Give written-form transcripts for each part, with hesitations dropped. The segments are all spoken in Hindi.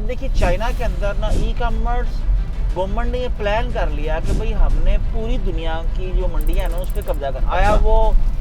आप देखिए चाइना के अंदर ना ई कॉमर्स गवर्नमेंट ने ये प्लान कर लिया कि भाई हमने पूरी दुनिया की जो मंडियां है ना उस पर कब्जा करना। आया वो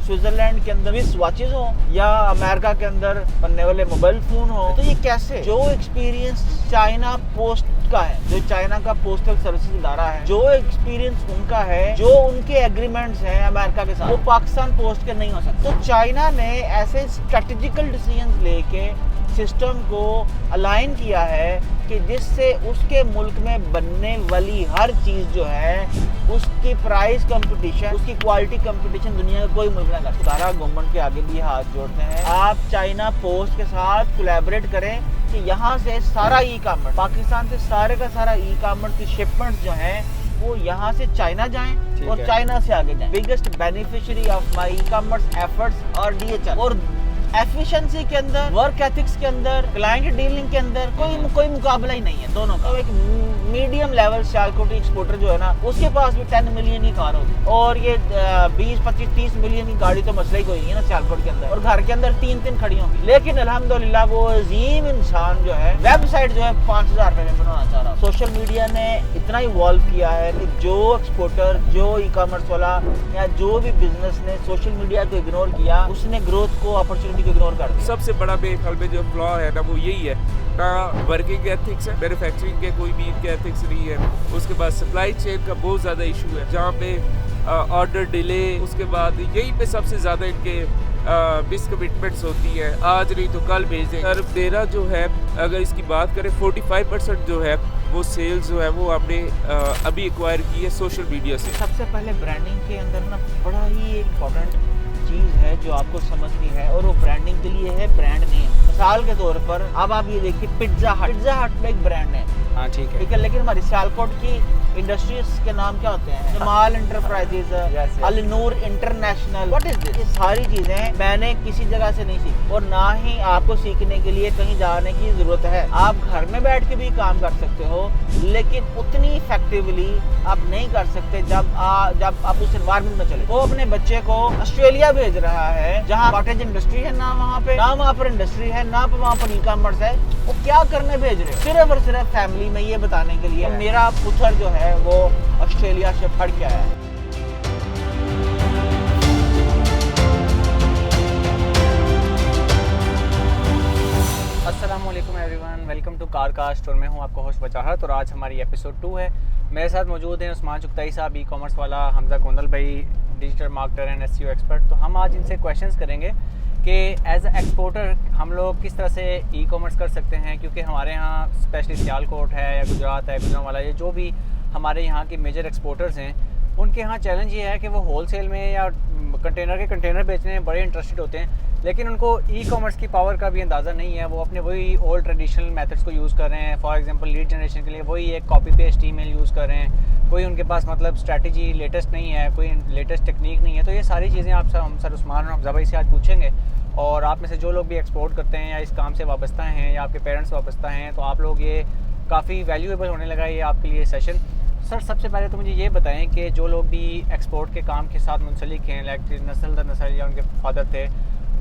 स्विट्जरलैंड के अंदर स्विस वॉचेस हो या अमेरिका के अंदर बनने वाले मोबाइल फोन हो, तो ये कैसे? जो एक्सपीरियंस चाइना पोस्ट का है, जो चाइना का पोस्टल सर्विसेज इदारा है, जो एक्सपीरियंस उनका है, जो उनके एग्रीमेंट्स हैं अमेरिका के साथ, वो पाकिस्तान पोस्ट के नहीं हो सकते। तो चाइना ने ऐसे स्ट्रेटेजिकल डिसीजंस लेके सिस्टम को अलाइन किया है कि जिससे उसके मुल्क में बनने वाली हर चीज़ जो है उसकी प्राइस कंपटीशन, उसकी क्वालिटी कंपटीशन दुनिया का कोई मुल्क ना कर। सारा गवर्नमेंट के आगे भी हाथ जोड़ते हैं, आप चाइना पोस्ट के साथ कोलैबोरेट करें कि यहाँ से सारा ई कॉमर्स, पाकिस्तान से सारे का सारा ई कॉमर्स की शिपमेंट्स जो हैं वो यहाँ से चाइना जाएं और चाइना से आगे जाएं। Biggest beneficiary of my e commerce efforts और DHL और एफिशिएंसी के अंदर, वर्क एथिक्स के अंदर, क्लाइंट डीलिंग के अंदर कोई मुकाबला ही नहीं है दोनों का। तो एक मीडियम लेवल सियालकोटी एक्सपोर्टर जो है ना, उसके पास भी 10 मिलियन की कार होगी और ये 20, 25, 30 मिलियन की गाड़ी तो मसला ही कोई नहीं है ना सियालकोट के अंदर, और घर के अंदर 3 खड़ी होंगी। लेकिन अल्हम्दुलिल्लाह वो अजीम इंसान जो है वेबसाइट जो है 5000 रुपए में बनाना चाह रहा है। सोशल मीडिया ने इतना इवॉल्व किया है कि जो एक्सपोर्टर, जो ई कॉमर्स वाला या जो भी बिजनेस ने सोशल मीडिया को इग्नोर किया, उसने ग्रोथ को, अपॉर्चुनिटी को इग्नोर कर दिया। सबसे बड़ा मेरे ख्याल में जो फ्लॉ है ना वो यही है, ना वर्किंग एथिक्स है, मैन्युफैक्चरिंग के कोई भी इनके एथिक्स नहीं है। उसके बाद सप्लाई चेन का बहुत ज़्यादा इशू है, जहाँ पे ऑर्डर डिले, उसके बाद यहीं पे सबसे ज़्यादा इनके मिसकमिटमेंट्स होती है, आज नहीं तो कल भेज दें। और मेरा जो है, अगर इसकी बात करें, 45% जो है वो सेल्स जो है वो हमने अभी एक्वायर की है सोशल मीडिया से। सबसे पहले ब्रांडिंग के अंदर ना बड़ा ही इम्पोर्टेंट चीज़ है जो आपको समझनी है, और वो ब्रांडिंग के लिए है ब्रांड नेम। मिसाल के तौर पर अब आप ये देखिए पिज्जा हट एक ब्रांड है, हाँ ठीक है, लेकिन हमारी सियालकोट की इंडस्ट्रीज के नाम क्या होते हैं? Jamal Enterprises, Alnoor International, what is this? ये सारी चीजें मैंने किसी जगह से नहीं सीखी और ना ही आपको सीखने के लिए कहीं जाने की जरूरत है। आप घर में बैठ के भी काम कर सकते हो, लेकिन उतनी इफेक्टिवली आप नहीं कर सकते जब आप उस एनवायरमेंट में चले। वो अपने बच्चे को ऑस्ट्रेलिया भेज रहा है जहाँ कॉटेज इंडस्ट्री है, ना वहाँ पर इंडस्ट्री है, ना वहाँ पर ई कॉमर्स है। वो क्या करने भेज रहे हो? सिर्फ और सिर्फ फैमिली में ये बताने के लिए मेरा पुत्र जो है वो ऑस्ट्रेलिया से पढ़ के आया है। अस्सलामुअलैकुम एवरीवन, वेलकम टू कारकास्ट और मैं हूं आपका होस्ट वजाहत। और आज हमारी एपिसोड 2 है। मेरे साथ मौजूद हैं उस्मान चुगताई साहब, ई कॉमर्स वाला, हमजा कोंदल भाई, digital marketer and SEO expert. तो हम आज इनसे क्वेश्चंस करेंगे कि एज ए एक्सपोर्टर हम लोग किस तरह से ई कॉमर्स कर सकते हैं, क्योंकि हमारे यहाँ स्पेशली सियालकोट है या गुजरात है, गुजरांवाला, ये जो भी हमारे यहाँ के मेजर एक्सपोर्टर्स हैं, उनके यहाँ चैलेंज ये है कि वो होलसेल में या कंटेनर बेचने में बड़े इंटरेस्टेड होते हैं, लेकिन उनको ई कॉमर्स की पावर का भी अंदाज़ा नहीं है। वो अपने वही ओल्ड ट्रेडिशनल मेथड्स को यूज़ कर रहे हैं। फॉर एग्जांपल लीड जनरेशन के लिए वही एक कॉपी पेस्ट ईमेल यूज़ कर रहे हैं। कोई उनके पास मतलब स्ट्रैटेजी लेटेस्ट नहीं है, कोई लेटेस्ट टेक्निक नहीं है। तो ये सारी चीज़ें आप हम सर उस्मान और हमजा भाई से आज पूछेंगे। और आप में से जो लोग भी एक्सपोर्ट करते हैं या इस काम से वाबस्ता हैं या आपके पेरेंट्स वाबस्ता हैं, तो आप लोग ये काफ़ी वैल्यूएबल होने लगा ये आपके लिए सेशन। सर सबसे पहले तो मुझे ये बताएं कि जो लोग भी एक्सपोर्ट के काम के साथ मुंसलिक हैं, लाइक नस्ल दर नस्ल या उनके फादर थे,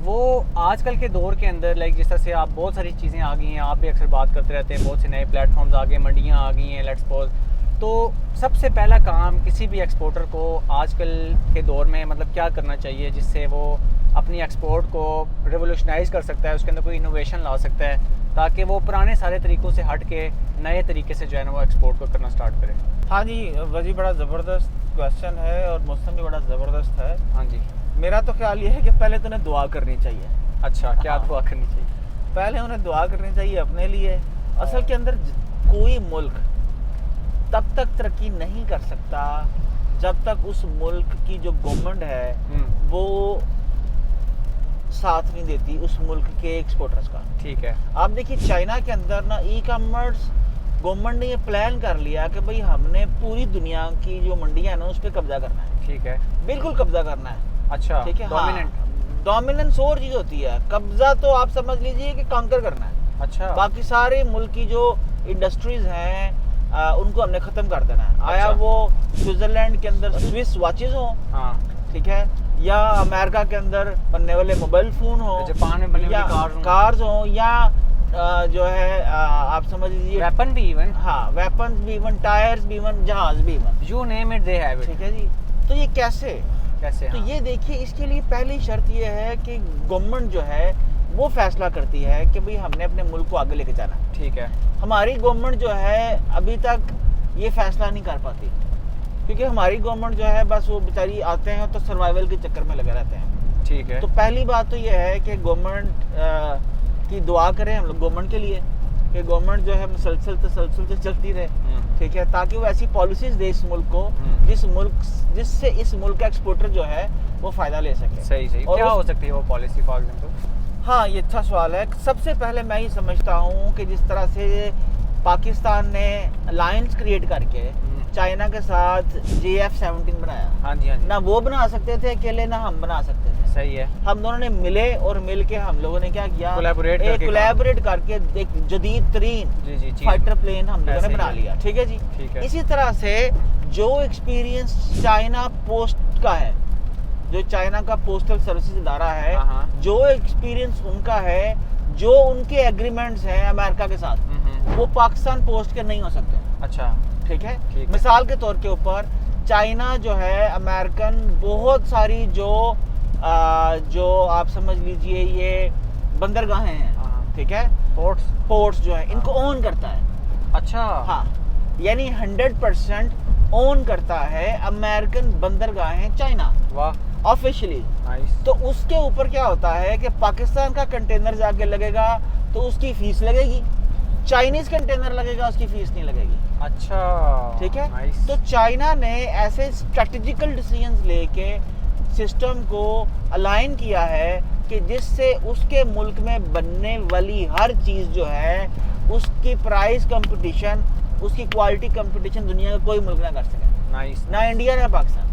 वो आजकल के दौर के अंदर लाइक जिस तरह से आप बहुत सारी चीज़ें आ गई हैं, आप भी अक्सर बात करते रहते हैं, बहुत से नए प्लेटफॉर्म्स आ गए, मंडियाँ आ गई हैं, लेट्स सपोज। तो सबसे पहला काम किसी भी एक्सपोर्टर को आजकल के दौर में मतलब क्या करना चाहिए जिससे वो अपनी एक्सपोर्ट को रिवोल्यूशनाइज़ कर सकता है, उसके अंदर कोई इनोवेशन ला सकता है, ताकि वो पुराने सारे तरीक़ों से हट के नए तरीके से जो है ना वो एक्सपोर्ट को करना स्टार्ट करें? हाँ जी वजी, बड़ा ज़बरदस्त क्वेश्चन है और मौसम भी बड़ा ज़बरदस्त है। हाँ जी, मेरा तो ख्याल ये है कि पहले तो उन्हें दुआ करनी चाहिए। अच्छा, क्या हाँ। दुआ करनी चाहिए? पहले उन्हें दुआ करनी चाहिए अपने लिए। असल के अंदर कोई मुल्क तब तक तरक्की नहीं कर सकता जब तक उस मुल्क की जो गवर्नमेंट है वो साथ नहीं देती उस मुल्क के एक्सपोर्टर्स का। ठीक है। आप देखिए चाइना के अंदर ना ई कॉमर्स गवर्नमेंट ने ये प्लान कर लिया कि भाई हमने पूरी दुनिया की जो मंडियां है ना उस पर कब्जा करना है। ठीक है, बिल्कुल कब्जा करना है। अच्छा, ठीक है, डोमिनेंट। डोमिनेंस और चीज होती है, कब्जा तो आप समझ लीजिए कि कांकर करना है। अच्छा, बाकी सारे मुल्क की जो इंडस्ट्रीज हैं उनको हमने खत्म कर देना है। आया अच्छा। वो स्विट्जरलैंड के अंदर स्विस वॉचेस हो, हाँ ठीक है, या अमेरिका के अंदर बनने वाले मोबाइल फोन हो, जापान में बनने वाली कार्स हो, या जो है आप समझ लीजिए, वेपन भी इवन, हाँ वेपन भी इवन, टायर्स भी इवन, जहाज भी even, you name it they have it. ठीक है जी। तो ये कैसे? कैसे? तो हाँ। ये देखिए, इसके लिए पहली शर्त ये है कि गवर्नमेंट जो है वो फैसला करती है कि भाई हमने अपने मुल्क को आगे लेके जाना है। ठीक है। हमारी गवर्नमेंट जो है अभी तक ये फैसला नहीं कर पाती, क्योंकि हमारी गवर्नमेंट जो है बस वो बेचारी आते हैं तो सर्वाइवल के चक्कर में लगे रहते हैं। ठीक है। तो पहली बात तो ये है कि गवर्नमेंट की दुआ करें हम लोग गवर्नमेंट के लिए कि गवर्नमेंट जो है मुसलसल से चलती रहे, ठीक है, ताकि वो ऐसी पॉलिसीज दे इस मुल्क को जिससे इस मुल्क का एक्सपोर्टर जो है वो फ़ायदा ले सके। सही सही। और क्या हो सकती है वो पॉलिसी फॉर एग्जांपल? हाँ, ये अच्छा सवाल है। सबसे पहले मैं ये समझता हूँ कि जिस तरह से पाकिस्तान ने अलायंस क्रिएट करके चाइना के साथ JF-17 बनाया, हाँ जी हाँ जी। ना वो बना सकते थे अकेले, ना हम बना सकते थे। सही है। हम दोनों ने मिले और मिल के हम लोगों ने क्या किया, कोलैबोरेट करके एक जदीद तरीन जी फाइटर प्लेन हम लोगों ने बना लिया। ठीक है जी। ठीक है। इसी तरह से जो एक्सपीरियंस चाइना पोस्ट का है, जो चाइना का पोस्टल सर्विसेज इदारा है, जो एक्सपीरियंस उनका है, जो उनके एग्रीमेंट्स हैं अमेरिका के साथ, वो पाकिस्तान पोस्ट के नहीं हो सकते। अच्छा। ठीक है। मिसाल के तौर के ऊपर चाइना जो है अमेरिकन बहुत सारी जो आप समझ लीजिए ये बंदरगाहें हैं, ठीक है, पोर्ट्स जो है इनको ओन करता है। अच्छा। हाँ, यानी 100% ओन करता है अमेरिकन बंदरगाहें चाइना। वाह। ऑफिशियली। नाइस। तो उसके ऊपर क्या होता है कि पाकिस्तान का कंटेनर जाके लगेगा तो उसकी फीस लगेगी, चाइनीज कंटेनर लगेगा उसकी फीस नहीं लगेगी। अच्छा। ठीक है। नाइस। तो चाइना ने ऐसे स्ट्रेटेजिकल डिसीजंस लेके सिस्टम को अलाइन किया है कि जिससे उसके मुल्क में बनने वाली हर चीज़ जो है उसकी प्राइस कंपटीशन, उसकी क्वालिटी कंपटीशन दुनिया का कोई मुल्क ना कर सके। नाइस। ना इंडिया ना पाकिस्तान।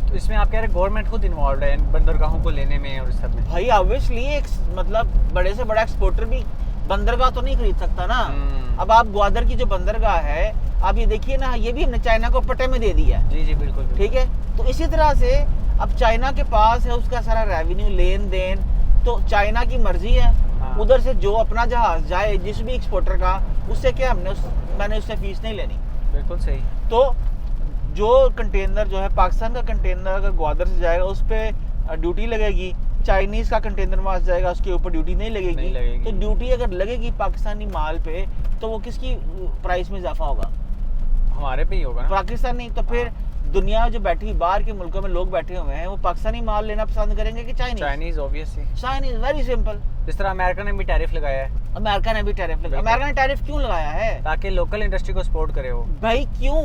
तो इसमें आप कह रहे हैं गवर्नमेंट खुद इन्वॉल्व है इन बंदरगाहों को लेने में और इस सब में? भाई ऑब्वियसली एक मतलब बड़े से बड़ा एक्सपोर्टर भी बंदरगाह तो नहीं खरीद सकता ना। अब आप ग्वादर की जो बंदरगाह है, आप ये देखिए ना, ये भी हमने चाइना को पट्टे में दे दिया है। जी जी बिल्कुल। ठीक है। तो इसी तरह से अब चाइना के पास है उसका सारा रेवेन्यू, लेन देन, तो चाइना की मर्जी है। हाँ। उधर से जो अपना जहाज जाए जिस भी एक्सपोर्टर का, उससे क्या मैंने उससे फीस नहीं लेनी। बिल्कुल सही। तो जो कंटेनर जो है पाकिस्तान का कंटेनर अगर ग्वादर से जाएगा उस पर ड्यूटी लगेगी, चाइनीज का कंटेनर वहां से जाएगा उसके ऊपर ड्यूटी नहीं लगेगी। तो ड्यूटी अगर लगेगी पाकिस्तानी माल पे तो वो किसकी प्राइस में इजाफा होगा? हमारे पे ही होगा ना। पाकिस्तान नहीं तो फिर दुनिया जो बैठी बाहर के मुल्कों में लोग बैठे हुए हैं वो पाकिस्तानी माल लेना पसंद करेंगे कि Chinese? Obviously Chinese. Very simple. जिस तरह अमेरिका ने भी टैरिफ लगाया है। अमेरिका ने भी टैरिफ लगाया। अमेरिका ने टैरिफ क्यों लगाया है? ताकि लोकल इंडस्ट्री को सपोर्ट करे वो। भाई क्यों?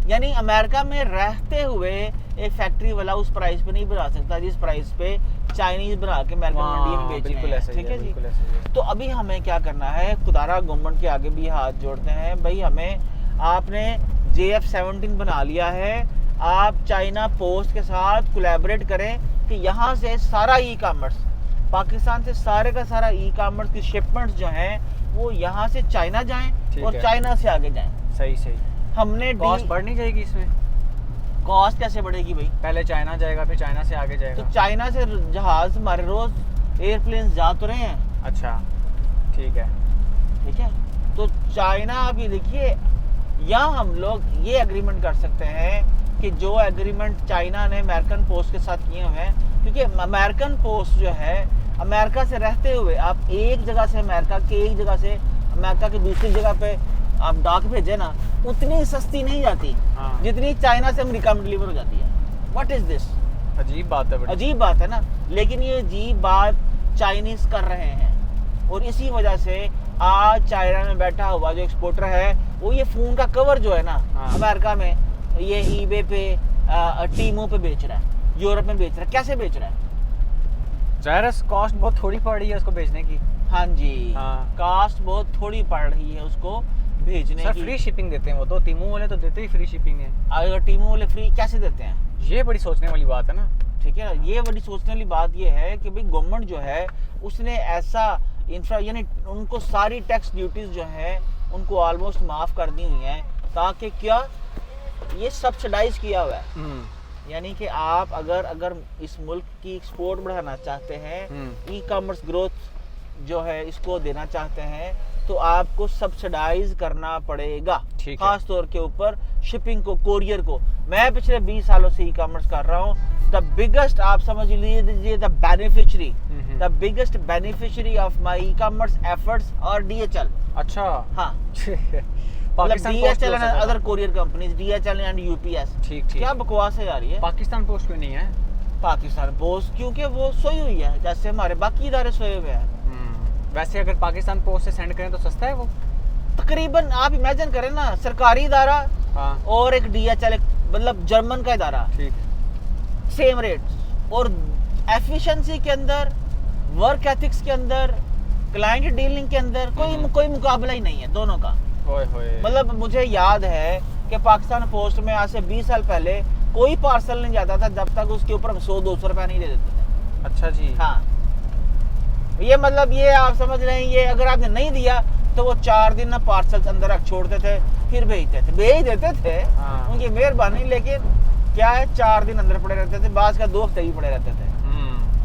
यानी अमेरिका में रहते हुए एक फैक्ट्री वाला उस प्राइस पे नहीं बना सकता जिस प्राइस पे चाइनीज बना के अमेरिकन मंडी में बेच रहे हैं। ठीक है जी। तो अभी हमें क्या करना है, खुदारा गवर्नमेंट के आगे भी हाथ जोड़ते हैं, भाई हमें आपने JF-17 बना लिया है, आप चाइना पोस्ट के साथ कोलैबोरेट करें कि यहाँ से सारा ई कॉमर्स, पाकिस्तान से सारे का सारा ई कॉमर्स की शिपमेंट्स जो हैं वो यहाँ से चाइना जाएं और चाइना से आगे जाएं। सही सही। हमने कॉस्ट बढ़ नहीं जाएगी इसमें? कॉस्ट कैसे बढ़ेगी भाई? पहले चाइना जाएगा फिर चाइना से आगे जाएगा। तो चाइना से जहाज हमारे रोज एयरप्लेन जा तो रहे हैं। अच्छा ठीक है। ठीक है। तो चाइना, आप ये देखिए, या हम लोग ये एग्रीमेंट कर सकते हैं कि जो एग्रीमेंट चाइना ने अमेरिकन पोस्ट के साथ किए हुए हैं, क्योंकि अमेरिकन पोस्ट जो है अमेरिका से रहते हुए आप एक जगह से अमेरिका की दूसरी जगह पे आप डाक भेजे ना, उतनी सस्ती नहीं जाती जितनी चाइना से अमेरिका में डिलीवर हो जाती है। What is this? अजीब बात है। अजीब बात है ना। लेकिन ये अजीब बात चाइनीज कर रहे हैं और इसी वजह से आज चाइना में बैठा हुआ जो एक्सपोर्टर है वो ये फोन का कवर जो है ना अमेरिका में ये ईबे पे टीमो पे बेच रहा है, यूरोप में बेच रहा है। कैसे बेच रहा है? ज़ाहिर है कॉस्ट बहुत थोड़ी पड़ रही है उसको बेचने की। हाँ जी। कॉस्ट बहुत थोड़ी पड़ रही है उसको भेजने की। फ्री शिपिंग देते हैं वो तो, टीमो वाले तो देते ही फ्री शिपिंग है। अगर टीमो वाले फ्री कैसे देते हैं? ये बड़ी सोचने वाली बात है ना। ठीक है ना। ये बड़ी सोचने वाली बात ये है कि भाई गवर्नमेंट जो है उसने ऐसा यानी उनको सारी टैक्स ड्यूटीज जो है उनको ऑलमोस्ट माफ कर दी हुई हैं, ताकि क्या ये सब्सिडाइज किया हुआ है। यानी कि आप अगर इस मुल्क की एक्सपोर्ट बढ़ाना चाहते हैं, ई कॉमर्स ग्रोथ जो है इसको देना चाहते हैं तो आपको सब्सिडाइज करना पड़ेगा, ठीक है। खास तौर के ऊपर शिपिंग को, कोरियर को। मैं पिछले 20 सालों से ई कॉमर्स कर रहा हूँ। द बिगेस्ट, आप समझ लीजिए, the beneficiary, the biggest beneficiary of my e commerce efforts और DHL। अच्छा हाँ, पाकिस्तान पोस्ट DHL हो एंड सकता अदर था। Courier companies, DHL and UPS। ठीक ठीक। क्या बकवास है यार ये। पाकिस्तान पोस्ट क्यों नहीं है? पाकिस्तान पोस्ट क्योंकि वो सोई हुई है, जैसे हमारे बाकी इदारे सोए हुए हैं। वैसे अगर पाकिस्तान पोस्ट से सेंड करें तो सस्ता है वो? तकरीबन आप इमेजिन करें ना, सरकारी इदारा हाँ और एक DHL, मतलब जर्मन का इदारा, ठीक। Same rate. और एफिशिएंसी के अंदर, वर्क एथिक्स के अंदर, क्लाइंट डीलिंग के अंदर कोई मुकाबला ही नहीं है दोनों का। ओए होए। मतलब मुझे याद है कि पाकिस्तान पोस्ट में आज से 20 साल पहले कोई पार्सल नहीं जाता था जब तक उसके ऊपर 100-200 रुपया नहीं दे देते थे। अच्छा जी। हाँ, ये मतलब ये आप समझ रहे हैं, ये अगर आपने नहीं दिया तो वो 4 दिन ना पार्सल अंदर रख छोड़ते थे, फिर भेज देते थे। हाँ। उनकी मेहरबानी, लेकिन क्या है, 4 दिन अंदर पड़े रहते थे, बाज का 2 हफ्ते भी पड़े रहते थे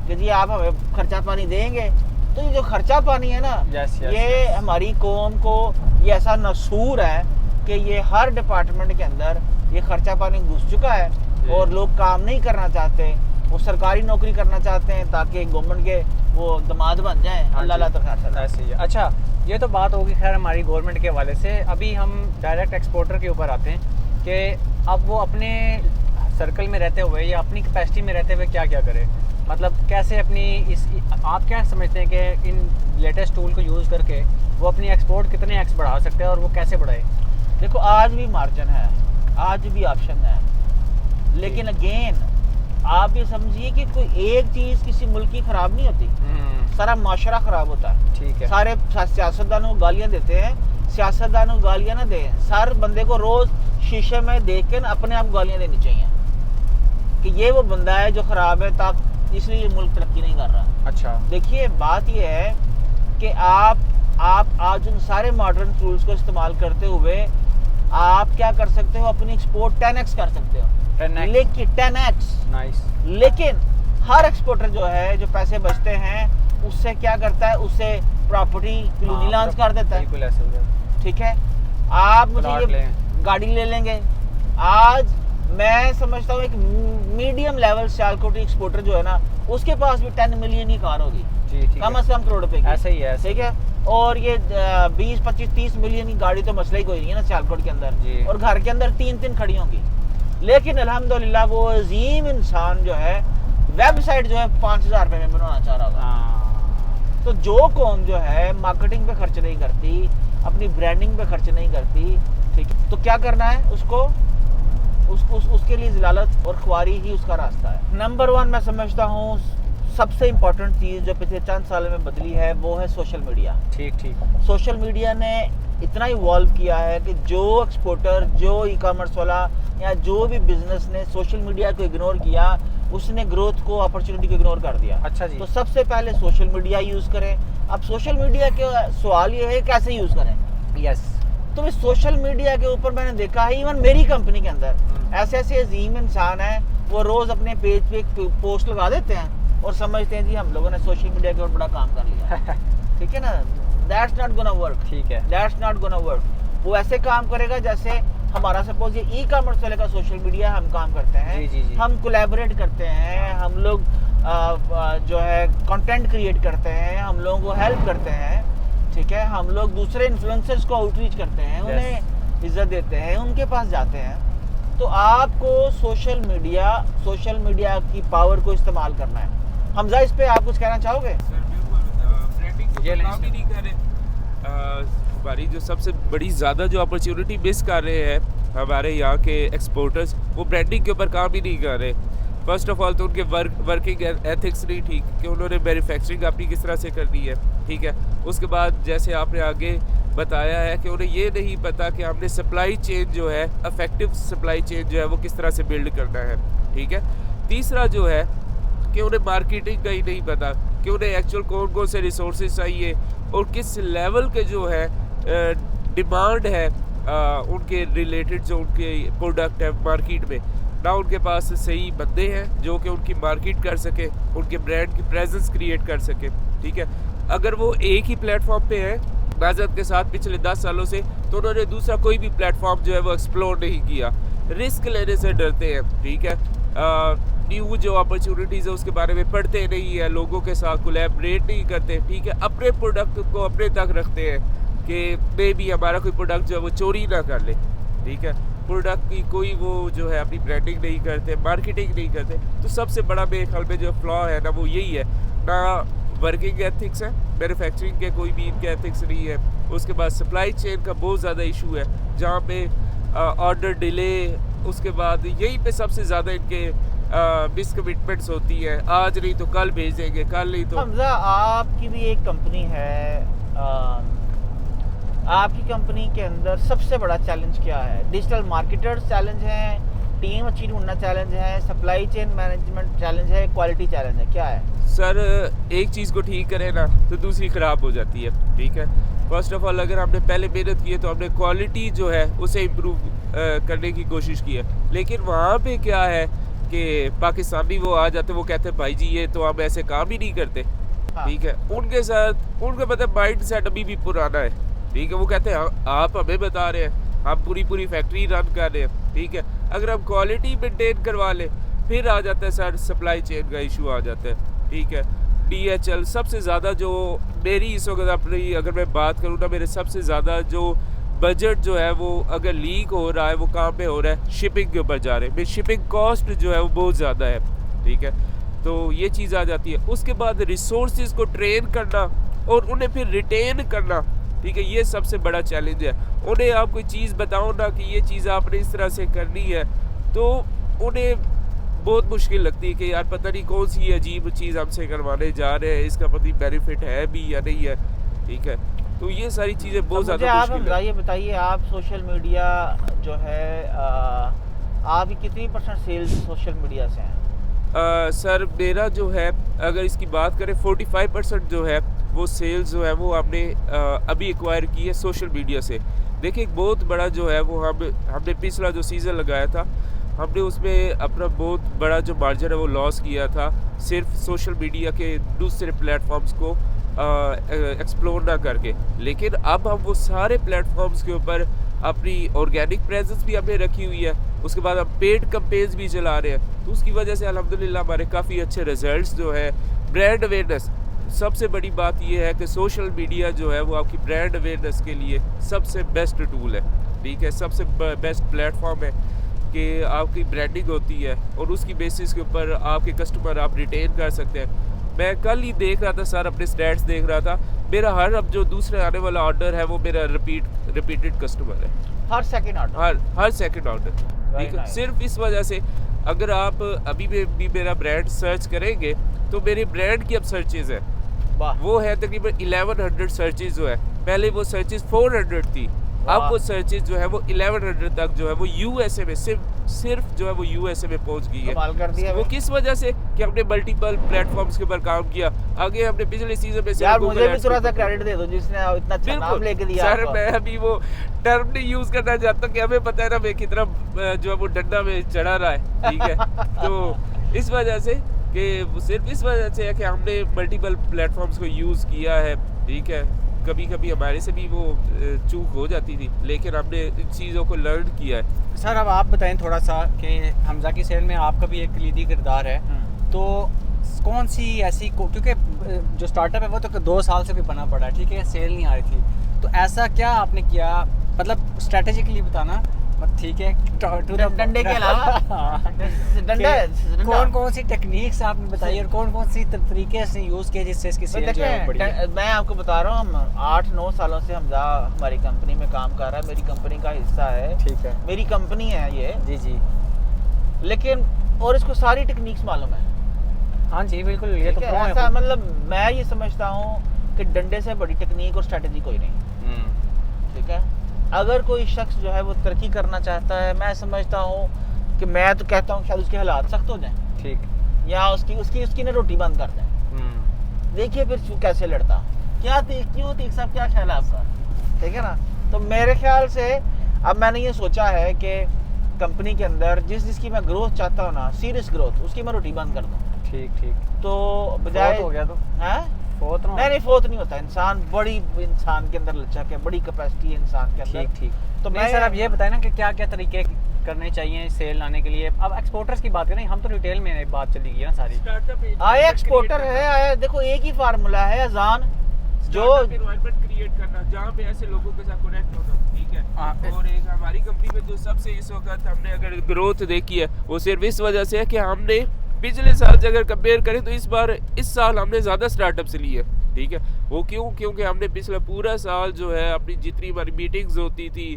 कि जी आप हमें खर्चा पानी देंगे। तो ये जो खर्चा पानी है ना, यस, ये हमारी कौम को ये ऐसा नसूर है कि ये हर डिपार्टमेंट के अंदर ये खर्चा पानी घुस चुका है और लोग काम नहीं करना चाहते, वो सरकारी नौकरी करना चाहते हैं ताकि गवर्नमेंट के वो दामाद बन जाएं। अल्लाह तो खैर ऐसे ही है। अच्छा, ये तो बात होगी खैर हमारी गवर्नमेंट के हवाले से। अभी हम डायरेक्ट एक्सपोर्टर के ऊपर आते हैं कि अब वो अपने सर्कल में रहते हुए या अपनी कैपेसिटी में रहते हुए क्या क्या करे, मतलब कैसे अपनी आप क्या समझते हैं कि इन लेटेस्ट टूल को यूज़ करके वो अपनी एक्सपोर्ट कितने एक्स बढ़ा सकते हैं और वो कैसे बढ़ाए? देखो, आज भी मार्जिन है, आज भी ऑप्शन है, लेकिन अगेन आप ये समझिए कि कोई एक चीज़ किसी मुल्क की खराब नहीं होती, सारा माशरा खराब होता है। ठीक है। सारे सियासतदानों को गालियां देते हैं, सियासतदानों को गालियां ना दें। हर बंदे को रोज शीशे में देख के अपने आप गालियां देनी चाहिए कि ये वो बंदा है जो खराब है, इसलिए ये मुल्क तरक्की नहीं कर रहा। अच्छा, देखिए, बात ये है कि आप आज उन सारे मॉडर्न टूल्स को इस्तेमाल करते हुए आप क्या कर सकते हो, अपनी एक्सपोर्ट 10x कर सकते हो। 10x? लेकिन 10x, नाइस। लेकिन हर एक्सपोर्टर जो है, जो पैसे बचते हैं, उससे क्या करता है, उससे प्रॉपर्टी नीलाम कर देता है। बिल्कुल ऐसे हो जाए। ठीक है, आप मुझे प्लॉट ये लें। गाड़ी ले लेंगे। आज मैं समझता हूँ एक मीडियम लेवल सियालकोटी एक्सपोर्टर जो है ना, उसके पास भी 10 मिलियन की कार होगी, जी ठीक कम है। से कम करोड़ रुपए की। ऐसे ही है, ऐसे ठीक है। और ये 20, 25, 30 मिलियन की गाड़ी तो मसला ही कोई नहीं है ना सियालकोट के अंदर, जी। और घर के अंदर 3-3 खड़ी होंगी। लेकिन अल्हम्दुलिल्लाह वो अजीम इंसान जो है, वेबसाइट जो है 5000 रुपए में बनवाना चाह रहा होगा। हाँ। तो जो कौम जो है मार्केटिंग पे खर्च नहीं करती, अपनी ब्रांडिंग पे खर्च नहीं करती, ठीक है, तो क्या करना है उसको, उसके लिए ज़लालत और ख्वारी ही उसका रास्ता है। नंबर 1 मैं समझता हूँ सबसे इम्पोर्टेंट चीज़ जो पिछले चंद सालों में बदली है वो है सोशल मीडिया। ठीक ठीक। सोशल मीडिया ने इतना इवॉल्व किया है कि जो एक्सपोर्टर, जो ई कॉमर्स वाला या जो भी बिजनेस ने सोशल मीडिया को इग्नोर किया, उसने ग्रोथ को, अपॉर्चुनिटी को इग्नोर कर दिया। अच्छा जी। तो सबसे पहले सोशल मीडिया यूज़ करें। अब सोशल मीडिया के सवाल ये है कैसे यूज़ करें। यस। तो इस सोशल मीडिया के ऊपर मैंने देखा है, इवन मेरी कंपनी के अंदर ऐसे ऐसे अजीम इंसान हैं, वो रोज़ अपने पेज पे एक पोस्ट लगा देते हैं और समझते हैं जी हम लोगों ने सोशल मीडिया के ऊपर बड़ा काम कर लिया। ठीक है ना, दैट्स नॉट गोना वर्क। ठीक है। That's not gonna work. वो ऐसे काम करेगा जैसे हमारा सपोज ये ई कॉमर्स वाले का सोशल मीडिया हम काम करते हैं, जी, जी, जी। हम कोलैबोरेट करते हैं, हम लोग जो है कंटेंट क्रिएट करते हैं, हम लोगों को हेल्प करते हैं। ठीक है, हम लोग दूसरे इन्फ्लुएंसर्स को आउटरीच करते हैं, उन्हें इज्जत देते हैं, उनके पास जाते हैं। तो आपको सोशल मीडिया की पावर को इस्तेमाल करना है। हमजा, इस पे आप कुछ कहना चाहोगे? सर बिल्कुल, ब्रांडिंग ये काम ही नहीं कर रहे। हमारी जो सबसे बड़ी ज़्यादा जो अपॉर्चुनिटी मिस कर रहे हैं हमारे यहाँ के एक्सपोर्टर्स, वो ब्रांडिंग के ऊपर काम ही नहीं कर रहे। फर्स्ट ऑफ ऑल तो उनके वर्किंग एथिक्स नहीं ठीक कि उन्होंने मैन्युफैक्चरिंग अपनी किस तरह से करनी है। ठीक है, उसके बाद जैसे आपने आगे बताया है कि उन्हें ये नहीं पता कि हमने सप्लाई चेन जो है, इफेक्टिव सप्लाई चेन जो है वो किस तरह से बिल्ड करना है। ठीक है, तीसरा जो है कि उन्हें मार्केटिंग का ही नहीं पता कि उन्हें एक्चुअल कौन कौन से रिसोर्सेज चाहिए और किस लेवल के जो है डिमांड है उनके रिलेटेड जो उनके प्रोडक्ट है मार्केट में। ना उनके पास सही बंदे हैं जो कि उनकी मार्केट कर सके, उनके ब्रांड की प्रेजेंस क्रिएट कर सके। ठीक है, अगर वो एक ही प्लेटफॉर्म पे है माजरत के साथ पिछले 10 सालों से, तो उन्होंने दूसरा कोई भी प्लेटफॉर्म जो है वो एक्सप्लोर नहीं किया, रिस्क लेने से डरते हैं, ठीक है। न्यू जो अपॉर्चुनिटीज़ है उसके बारे में पढ़ते नहीं है, लोगों के साथ कोलैबोरेट नहीं करते, ठीक है। अपने प्रोडक्ट को अपने तक रखते हैं कि मे भी हमारा कोई प्रोडक्ट जो है वो चोरी ना कर ले, ठीक है। प्रोडक्ट की कोई वो जो है अपनी ब्रांडिंग नहीं करते, मार्केटिंग नहीं करते। तो सबसे बड़ा मेरे ख्याल में जो फ्लॉ है ना वो यही है, ना वर्किंग एथिक्स है, मैन्युफैक्चरिंग के कोई भी इनके एथिक्स नहीं है। उसके बाद सप्लाई चेन का बहुत ज़्यादा इशू है, जहाँ पे ऑर्डर डिले, उसके बाद यहीं पे सबसे ज़्यादा इनके मिसकमिटमेंट्स होती है, आज नहीं तो कल भेज देंगे, कल नहीं तो। हमजा, आपकी भी एक कंपनी है, आपकी कंपनी के अंदर सबसे बड़ा चैलेंज क्या है? डिजिटल मार्केटर्स चैलेंज है, टीम अच्छी ढूंढना चैलेंज है, सप्लाई चेन मैनेजमेंट चैलेंज है, क्वालिटी चैलेंज है, क्या है? सर एक चीज़ को ठीक करें ना तो दूसरी ख़राब हो जाती है, ठीक है। फर्स्ट ऑफ ऑल अगर हमने पहले मेहनत की है तो हमने क्वालिटी जो है उसे इम्प्रूव करने की कोशिश की है, लेकिन वहाँ पे क्या है कि पाकिस्तानी वो आ जाते, वो कहते हैं भाई जी ये तो हम ऐसे काम ही नहीं करते, हाँ। ठीक है। उनके साथ उनका मतलब माइंड सेट अभी भी पुराना है, ठीक है। वो कहते हैं आप हमें बता रहे हैं, हम पूरी फैक्ट्री रन कर रहे हैं, ठीक है। अगर हम क्वालिटी मेंटेन करवा लें फिर आ जाता है सर सप्लाई चेन का इशू आ जाता है, ठीक है। DHL सबसे ज़्यादा जो मेरी इस वक्त अपनी अगर मैं बात करूँ ना, मेरे सबसे ज़्यादा जो बजट जो है वो अगर लीक हो रहा है वो कहाँ पे हो रहा है, शिपिंग के ऊपर जा रहे हैं। शिपिंग कॉस्ट जो है वो बहुत ज़्यादा है, ठीक है। तो ये चीज़ आ जाती है। उसके बाद रिसोर्सेज को ट्रेन करना और उन्हें फिर रिटेन करना, ठीक है, ये सबसे बड़ा चैलेंज है। उन्हें आप कोई चीज़ बताओ ना कि ये चीज़ आपने इस तरह से करनी है, तो उन्हें बहुत मुश्किल लगती है कि यार पता नहीं कौन सी अजीब चीज़ हमसे करवाने जा रहे हैं, इसका पता बेनिफिट है भी या नहीं है, ठीक है। तो ये सारी चीज़ें बहुत ज़्यादा मुश्किल है। ये बताइए, आप सोशल मीडिया जो है आपकी कितनी % सेल्स सोशल मीडिया से हैं? सर मेरा जो है अगर इसकी बात करें 45% जो है वो सेल्स जो है वो हमने अभी एक्वायर की है सोशल मीडिया से। देखिए एक बहुत बड़ा जो है वो हमने पिछला जो सीज़न लगाया था, हमने उसमें अपना बहुत बड़ा जो मार्जिन है वो लॉस किया था, सिर्फ सोशल मीडिया के दूसरे प्लेटफॉर्म्स को एक्सप्लोर ना करके। लेकिन अब हम वो सारे प्लेटफॉर्म्स के ऊपर अपनी ऑर्गेनिक प्रेजेंस भी हमने रखी हुई है, उसके बाद हम पेड कैंपेन्स भी चला रहे हैं। तो उसकी वजह से अल्हम्दुलिल्लाह हमारे काफ़ी अच्छे रिजल्ट्स जो है। ब्रांड अवेयरनेस, सबसे बड़ी बात ये है कि सोशल मीडिया जो है वो आपकी ब्रांड अवेयरनेस के लिए सबसे बेस्ट टूल है, ठीक है, सबसे बेस्ट प्लेटफॉर्म है कि आपकी ब्रांडिंग होती है और उसकी बेसिस के ऊपर आपके कस्टमर आप रिटेन कर सकते हैं। मैं कल ही देख रहा था सर, अपने स्टैट्स देख रहा था, मेरा हर अब जो दूसरे आने वाला ऑर्डर है वो मेरा रिपीटेड कस्टमर है, हर सेकंड ऑर्डर, हर सेकंड ऑर्डर, ठीक है। सिर्फ इस वजह से अगर आप अभी भी मेरा ब्रांड सर्च करेंगे तो मेरे ब्रांड की अब सर्चेज है वो है तकरीबन 1100 सर्चेज जो है, पहले वो सर्चेज 400 थी, अब वो सर्चेज जो है वो 1100 तक जो है वो यूएसए में सिर्फ जो है वो यूएसए में पहुंच गई है। कमाल कर दिया वो किस वजह से कि हमने मल्टीपल प्लेटफॉर्म्स के ऊपर काम किया। आगे हमने पिछले सीजन में यार मुझे भी थोड़ा सा क्रेडिट दे दो जिसने इतना अच्छा नाम लेके दिया सर। मैं अभी वो टर्म नहीं यूज करना चाहता कि हमें पता है ना मैं कितना जो है वो डंडा में चढ़ा रहा है, ठीक है। तो इस वजह से कि सिर्फ इस वजह से है कि हमने मल्टीपल प्लेटफॉर्म्स को यूज़ किया है, ठीक है। कभी कभी हमारे से भी वो चूक हो जाती थी, लेकिन हमने इन चीज़ों को लर्न किया है। सर अब आप बताएं थोड़ा सा कि हमजा की सेल में आपका भी एक लीडी किरदार है, तो कौन सी ऐसी क्योंकि जो स्टार्टअप है वो तो 2 साल से भी बना पड़ा है, ठीक है, सेल नहीं आ रही थी, तो ऐसा क्या आपने किया, मतलब स्ट्रेटेजिकली बताना, ठीक है, डंडे के अलावा कौन सी टेक्निक्स आपने बताई और कौन सी तरीके से यूज़ किए जिससे इसकी सेल जो है बढ़ी है? मैं आपको बता रहा हूँ, हम 8-9 सालों से हमजा हमारी कंपनी में काम कर रहा है, मेरी कंपनी का हिस्सा है, ठीक है, मेरी कंपनी है ये, जी, लेकिन और इसको सारी टेक्निक्स मालूम है। हाँ जी बिल्कुल, ये तो ऐसा मतलब मैं ये समझता हूँ कि डंडे से बड़ी टेक्निक और स्ट्रेटेजी कोई नहीं, ठीक है। अगर कोई शख्स जो है वो तरक्की करना चाहता है, मैं समझता हूँ कि मैं तो कहता हूँ शायद उसके हालात सख्त हो जाएं, ठीक, या उसकी ना रोटी बंद कर दें, देखिए फिर कैसे लड़ता, क्यों तीक साहब, क्या ख्याल है आपका, ठीक है ना। तो मेरे ख्याल से अब मैंने ये सोचा है कि कंपनी के अंदर जिसकी मैं ग्रोथ चाहता हूँ ना, सीरियस ग्रोथ, उसकी मैं रोटी बंद कर दूँ, ठीक, तो बजाय हो गया तो है फोर्थ ना हो। नहीं फोर्थ नहीं होता। इंसान बड़ी, इंसान के अंदर लचक है, बड़ी कैपेसिटी है इंसान के अंदर। ठीक तो तो मैं सर आप ये बताएं ना कि क्या क्या तरीके करने चाहिए सेल लाने के लिए। अब एक्सपोर्टर्स की बात करें, हम तो रिटेल में बात चली गई ना सारी। स्टार्टअप आया एक्सपोर्टर है, आया देखो एक ही फार्मूला है अजान, जो एनवायरनमेंट क्रिएट करना जहाँ पे ऐसे लोगों के साथ कनेक्ट होना, ठीक है। और एक हमारी कंपनी में जो सबसे इस वक्त हमने अगर ग्रोथ देखी है वो सिर्फ इस वजह से है कि हमने पिछले साल से अगर कंपेयर करें तो इस साल हमने ज़्यादा स्टार्टअप से लिए, ठीक है। वो क्यों? क्योंकि हमने पिछला पूरा साल जो है अपनी जितनी हमारी मीटिंग्स होती थी,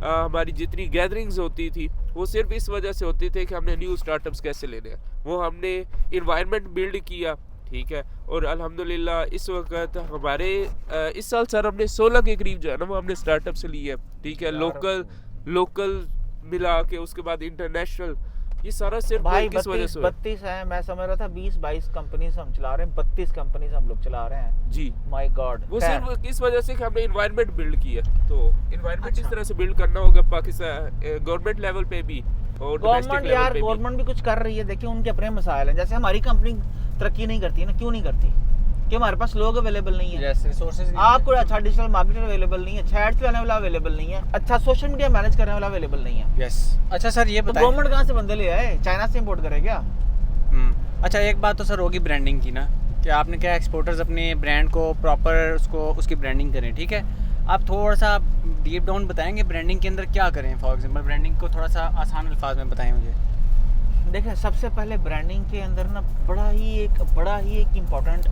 हमारी जितनी गैदरिंग्स होती थी, वो सिर्फ इस वजह से होती थी कि हमने न्यू स्टार्टअप्स कैसे लेने हैं। वो हमने इन्वायरमेंट बिल्ड किया, ठीक है। और अल्हम्दुलिल्लाह इस वक्त हमारे इस साल सर हमने 16 के करीब जो है ना वो हमने स्टार्टअप से लिए, ठीक है। लोकल मिला के उसके बाद इंटरनेशनल, ये सारा सिर्फ भाई किस वजह से 32 है। मैं समझ रहा था 20-22 कंपनीज हम चला रहे हैं, 32 कंपनीज हम लोग चला रहे हैं जी। My God. वो सिर्फ किस वजह से कि हमने इन्वायरमेंट बिल्ड किया। तो इन्वायरमेंट इस तरह से बिल्ड करना होगा पाकिस्तान गवर्नमेंट लेवल पे भी और गवर्नमेंट यार, गवर्नमेंट भी कुछ कर रही है। देखिए उनके अपने मसाइल हैं। जैसे हमारी कंपनी तरक्की नहीं करती है ना, क्यों नहीं करती? कि हमारे पास लोग अवेलेबल नहीं है, रिसोर्सेज आपको अच्छा डिजिटल मार्केटर अवेलेबल नहीं है, चैट चलाने वाला अवेलेबल नहीं है, अच्छा सोशल मीडिया मैनेज करने वाला अवेलेबल नहीं है। यस। अच्छा सर ये तो बताएं, गवर्नमेंट कहाँ से बंदे ले आए? चाइना से इंपोर्ट करे क्या? अच्छा एक बात तो सर होगी ब्रांडिंग की ना, कि आपने क्या एक्सपोर्टर्स अपने ब्रांड को प्रॉपर उसकी ब्रांडिंग करें, ठीक है। आप थोड़ा सा डीप डाउन बताएंगे ब्रांडिंग के अंदर क्या करें? फॉर एग्जांपल ब्रांडिंग को थोड़ा सा आसान अल्फाज में बताएं मुझे। देखें सबसे पहले ब्रांडिंग के अंदर ना बड़ा ही एक इम्पोर्टेंट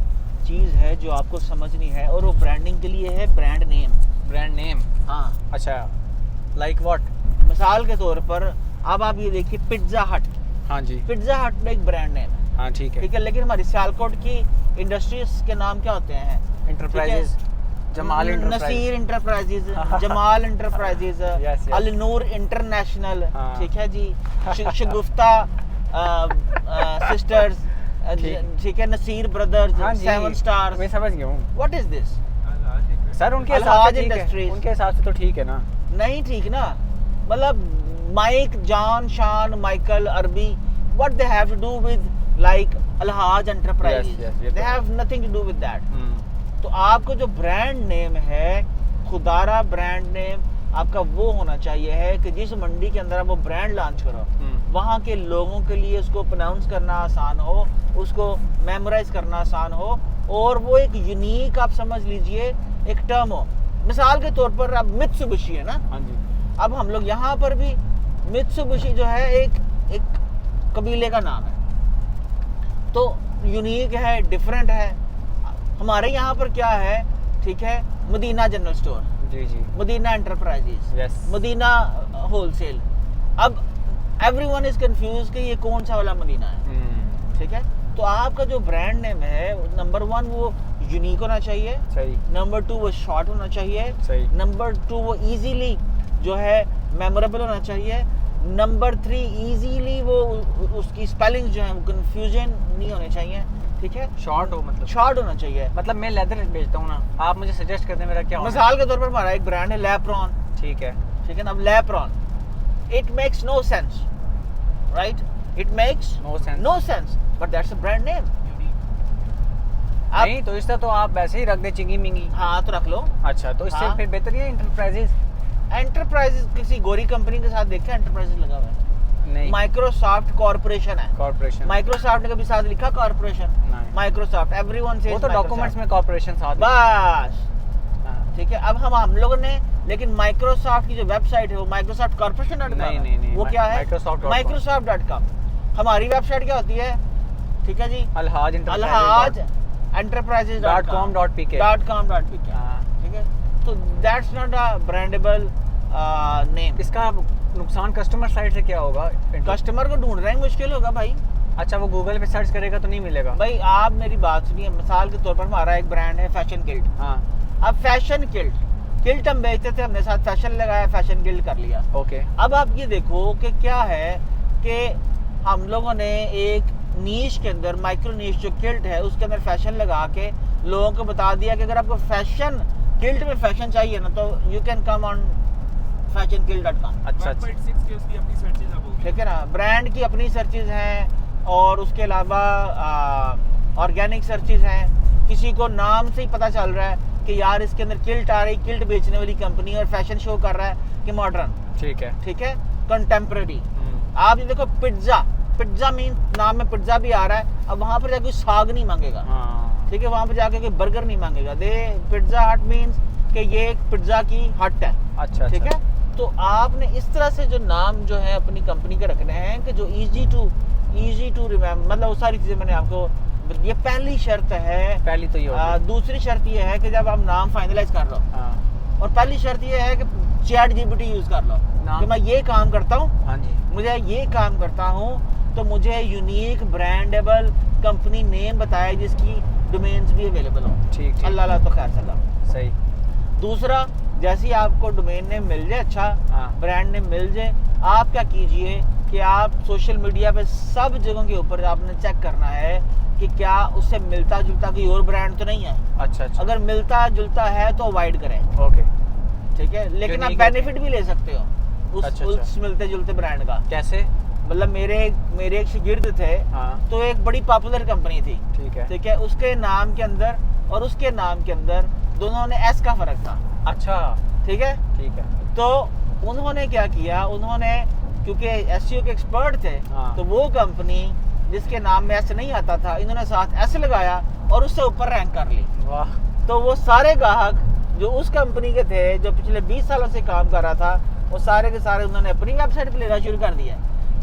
चीज़ है जो आपको समझनी है, और वो ब्रांडिंग के लिए है ब्रांड नेम। Brand name? हाँ। अच्छा लाइक व्हाट? मिसाल के तौर पर अब आप ये देखिए पिज्ज़ा हट। हाँ जी। पिज्ज़ा हट एक ब्रांड नेम है। हाँ ठीक है। ठीक है, लेकिन हमारी सियालकोट की इंडस्ट्रीज के नाम क्या होते हैं? Enterprises, Jamal Enterprise, Naseer Enterprises, Jamal Enterprises, Yes, yes. Alnoor International, हाँ। ठीक है जी, शगुफ्ता सिस्टर्स, ठीक है, नसीर ब्रदर्स, हाँ जी, 7 स्टार्स। मैं समझ गया हूँ व्हाट इज दिस? सर। उनके हिसाब अलहाज से ठीक है, इंडस्ट्रीज। उनके हिसाब से तो ठीक है ना। नहीं ठीक ना, मतलब माइक, जॉन, शान, माइकल, अरबी, what they have to do with like Alhaj enterprises? Yes, ये दे तो have nothing to do with that. तो आपको जो ब्रांड नेम है, खुदारा ब्रांड नेम आपका वो होना चाहिए है कि जिस मंडी के अंदर आप वो ब्रांड लॉन्च करो, वहाँ के लोगों के लिए उसको प्रोनाउंस करना आसान हो, उसको मेमोराइज करना आसान हो, और वो एक यूनिक आप समझ लीजिए एक टर्म हो। मिसाल के तौर पर अब मित्सुबिशी है ना, हाँ जी। अब हम लोग यहाँ पर भी मित्सुबिशी जो है एक कबीले का नाम है, तो यूनिक है, डिफरेंट है। हमारे यहाँ पर क्या है, ठीक है, मदीना जनरल स्टोर, जी जी, Madina enterprises, yes, Madina wholesale. अब एवरीवन इज कंफ्यूज कि ये कौन सा वाला मदीना है, ठीक है। तो आपका जो ब्रांड नेम है, नंबर 1 वो यूनिक होना चाहिए, सही। नंबर 2 वो शॉर्ट होना चाहिए, सही। नंबर 2 वो इजीली जो है मेमोरेबल होना चाहिए, नंबर 3 इजीली वो उसकी स्पेलिंग जो है वो कंफ्यूजन नहीं होने चाहिए, ठीक है। शॉर्ट हो, मतलब शॉर्ट होना चाहिए। मतलब मैं लेदर बेचता हूँ ना, आप मुझे सजेस्ट कर दें मेरा क्या होना? मिसाल के तौर पर हमारा एक ब्रांड है लैप्रॉन, ठीक है, ठीक है ना। अब लैप्रॉन, it makes no sense, right? It makes no sense, but that's a brand name. नहीं तो इसका तो आप वैसे ही रख दे चिंगी मिंगी। हाँ तो रख लो। अच्छा, तो इससे हाँ। फिर बेहतर है इंटरप्राइजेज। एंटरप्राइजेज किसी गोरी कंपनी के साथ देखा एंटरप्राइजेज लगा हुआ है? नहीं, माइक्रोसॉफ्ट कॉर्पोरेशन है। कॉर्पोरेशन। माइक्रोसॉफ्ट ने कभी साथ लिखा कॉर्पोरेशन? नहीं। माइक्रोसॉफ्ट, एवरीवन सेज वो तो डॉक्यूमेंट्स में कॉर्पोरेशन साथ में। बस, हाँ। ठीक है। अब हम लोगों ने, लेकिन माइक्रोसॉफ्ट की जो वेबसाइट है वो माइक्रोसॉफ्ट कॉर्पोरेशन नहीं, वो क्या है? Microsoft.com। Microsoft.com। हमारी वेबसाइट क्या होती है, ठीक है जी? अलहाज enterprises.com.pk, ठीक है। तो that's not a brandable name. इसका नुकसान कस्टमर साइड से क्या होगा? कस्टमर को ढूंढना ही मुश्किल होगा भाई। अच्छा, वो गूगल पे सर्च करेगा तो नहीं मिलेगा भाई आप मेरी बात सुनिए, मिसाल के तौर पर हमारा एक ब्रांड है फैशन किल्ट। हाँ, अब फैशन किल्ट हम बेचते थे, हमने साथ फैशन लगाया, फैशन किल्ट कर लिया। ओके। अब आप ये देखो कि क्या है कि हम लोगों ने एक नीश के अंदर, माइक्रो नीश जो किल्ट है उसके अंदर फैशन लगा के लोगों को बता दिया कि अगर आपको फैशन किल्ट में फैशन चाहिए ना तो you can come on fashionkilt.com। अच्छा, 1.6 की उसकी अपनी सर्चेज अब होगी। ठीक है ना, ब्रांड की अपनी सर्चेज हैं और उसके अलावा ऑर्गेनिक सर्चेज हैं, किसी को नाम से ही पता चल रहा है कि यार इसके अंदर किल्ट आ रही, किल्ट बेचने वाली कंपनी, और फैशन शो कर रहा है कि मॉडर्न, ठीक है, कंटेम्प्रेरी। आप ये देखो पिज्जा मीन नाम में पिज्जा भी आ रहा है, अब वहां पर जाके कोई साग नहीं मांगेगा, ठीक है, वहां पर जाके कोई बर्गर नहीं मांगेगा। पिज्जा हट मीन्स कि ये एक पिज्जा की हट है। अच्छा, ठीक है। तो आपने इस तरह से जो नाम जो है अपनी कंपनी के रखने हैं कि जो इजी टू रिमेम्बर, मतलब वो सारी चीजें मैंने आपको, ये पहली शर्त है। पहली तो ये होगी। दूसरी शर्त ये है कि जब आप नाम फाइनलाइज कर लो, और पहली शर्त ये है कि चैट जीपीटी यूज कर लो कि मैं ये काम करता हूँ, हाँ जी, मुझे ये काम करता हूँ, तो मुझे यूनिक ब्रांडेबल कंपनी नेम बताए जिसकी डोमेन्स भी अवेलेबल हो। ठीक, अल्लाह तो खैर सलाम। सही। दूसरा, जैसे ही आपको डोमेन नेम मिल जाए, अच्छा ब्रांड नेम मिल जाए, आप क्या कीजिए कि आप सोशल मीडिया पे सब जगहों के ऊपर आपने चेक करना है कि क्या उससे मिलता जुलता कोई और ब्रांड तो नहीं है। अच्छा, अगर मिलता जुलता है तो अवॉइड करें, ओके, ठीक है। लेकिन आप बेनिफिट भी ले सकते हो उस मिलते जुलते ब्रांड का। कैसे? मतलब मेरे एक शागिर्द थे, तो एक बड़ी पॉपुलर कंपनी थी, ठीक है, उसके नाम के अंदर और उसके नाम के अंदर दोनों में एस का फर्क था। अच्छा, ठीक है। तो उन्होंने क्या किया, उन्होंने क्योंकि एसईओ के एक्सपर्ट थे, तो वो कंपनी जिसके नाम में एस नहीं आता था, इन्होंने साथ एस लगाया और उससे ऊपर रैंक कर ली। वाह। तो वो सारे ग्राहक जो उस कंपनी के थे, जो पिछले 20 सालों से काम कर रहा था, वो सारे के सारे उन्होंने अपनी वेबसाइट पे लेना शुरू कर दिया,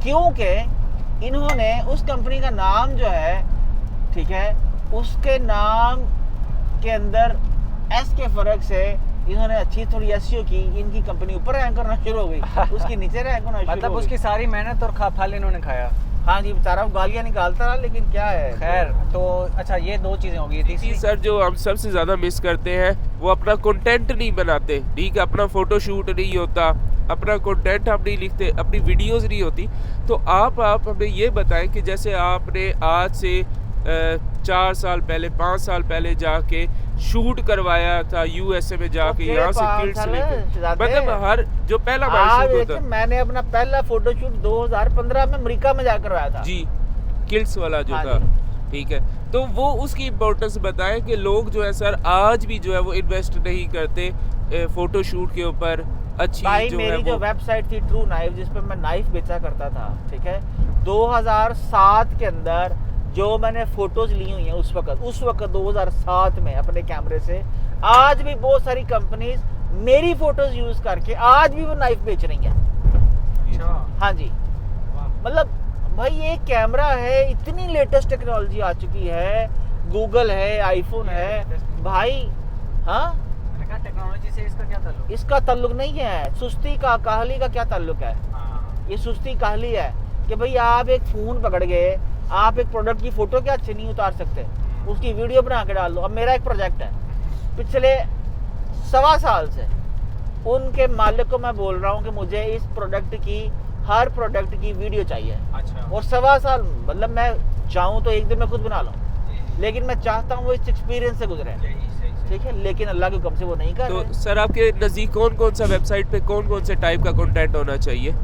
क्योंकि इन्होंने उस कंपनी का नाम जो है, ठीक है, उसके नाम के अंदर एस के फर्क से इन्होंने अच्छी थोड़ी एसईओ की, इनकी कंपनी ऊपर रैंक करना शुरू हो गई, उसकी नीचे रैंक होना शुरू मतलब हो उसकी सारी मेहनत और फल इन्होंने खाया। हाँ जी, बेचारा गालियाँ निकालता रहा, लेकिन क्या है, खैर। तो अच्छा, ये दो चीजें होगी। तीसरी सर, जो हम सबसे ज्यादा मिस करते हैं वो अपना कंटेंट नहीं बनाते, ठीक है, अपना फोटो शूट नहीं होता, अपना कंटेंट हम नहीं लिखते, अपनी वीडियोस नहीं होती। तो आप हमें ये बताएं कि जैसे आपने आज से 4 साल पहले 5 साल पहले जाके शूट करवाया था यूएसए में जाके, यहाँ से किड्स लेके, मतलब हर जो पहला बार शूट होता, मैंने अपना पहला फोटोशूट 2015 में अमेरिका में जाकर करवाया था जी, किड्स वाला जो था, ठीक है। तो वो उसकी इम्पोर्टेंस बताएं कि लोग जो है सर आज भी जो है वो इन्वेस्ट नहीं करते फोटो शूट के ऊपर। अच्छी भाई, जो मेरी है जो वेबसाइट थी ट्रू नाइफ, जिस पे मैं नाइफ बेचा करता था, ठीक है, 2007 के अंदर जो मैंने फोटोज ली हुई हैं उस वक्त 2007 में अपने कैमरे से, आज भी बहुत सारी कंपनीज मेरी फोटोज यूज करके आज भी वो नाइफ बेच रही हैं। हाँ जी, मतलब भाई ये कैमरा है, इतनी लेटेस्ट टेक्नोलॉजी आ चुकी है, गूगल है, आईफोन है भाई। हाँ, टेक्नोलॉजी से इसका क्या ताल्लुक? इसका ताल्लुक नहीं है, सुस्ती का काहली का क्या ताल्लुक है। ये सुस्ती काहली है कि भाई आप एक फोन पकड़ गए, आप एक प्रोडक्ट की फोटो क्या अच्छी नहीं उतार सकते, उसकी वीडियो बना के डाल दो। अब मेरा एक प्रोजेक्ट है, पिछले 1.25 साल से उनके मालिक को मैं बोल रहा हूँ कि मुझे इस प्रोडक्ट की, हर प्रोडक्ट की वीडियो चाहिए। अच्छा। और 1.25 साल, मतलब मैं चाहूँ तो एक दिन में खुद बना लूँ, लेकिन मैं चाहता हूँ वो इस एक्सपीरियंस से गुजरे, ठीक है, लेकिन अल्लाह के हुक्म से वो नहीं कर रहे। तो सर आपके नज़दीक कौन सा वेबसाइट पे कौन से टाइप का कंटेंट होना चाहिए?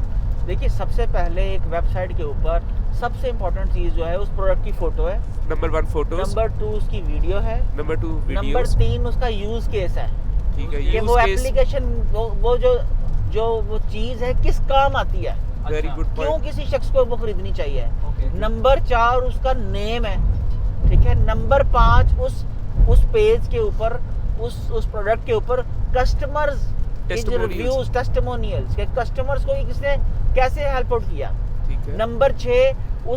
देखिए, सबसे पहले एक वेबसाइट के ऊपर सबसे इम्पोर्टेंट चीज़ जो है उस प्रोडक्ट की फोटो है, नंबर 1 फोटोज, नंबर 2 उसकी वीडियो है, नंबर 2 नंबर वीडियोस, 3 उसका यूज केस है, ठीक है, कि वो एप्लीकेशन, वो जो चीज़ है किस काम आती है, वेरी गुड क्यों पॉइंट, किसी शख्स को वो खरीदनी चाहिए। नंबर 4 उसका नेम है, ठीक है। नंबर 5 उस पेज के ऊपर, उस प्रोडक्ट के ऊपर कस्टमर्स रिव्यूज, टेस्टिमोनियल्स, के कस्टमर्स को किसने कैसे हेल्प आउट किया, ठीक है। नंबर 6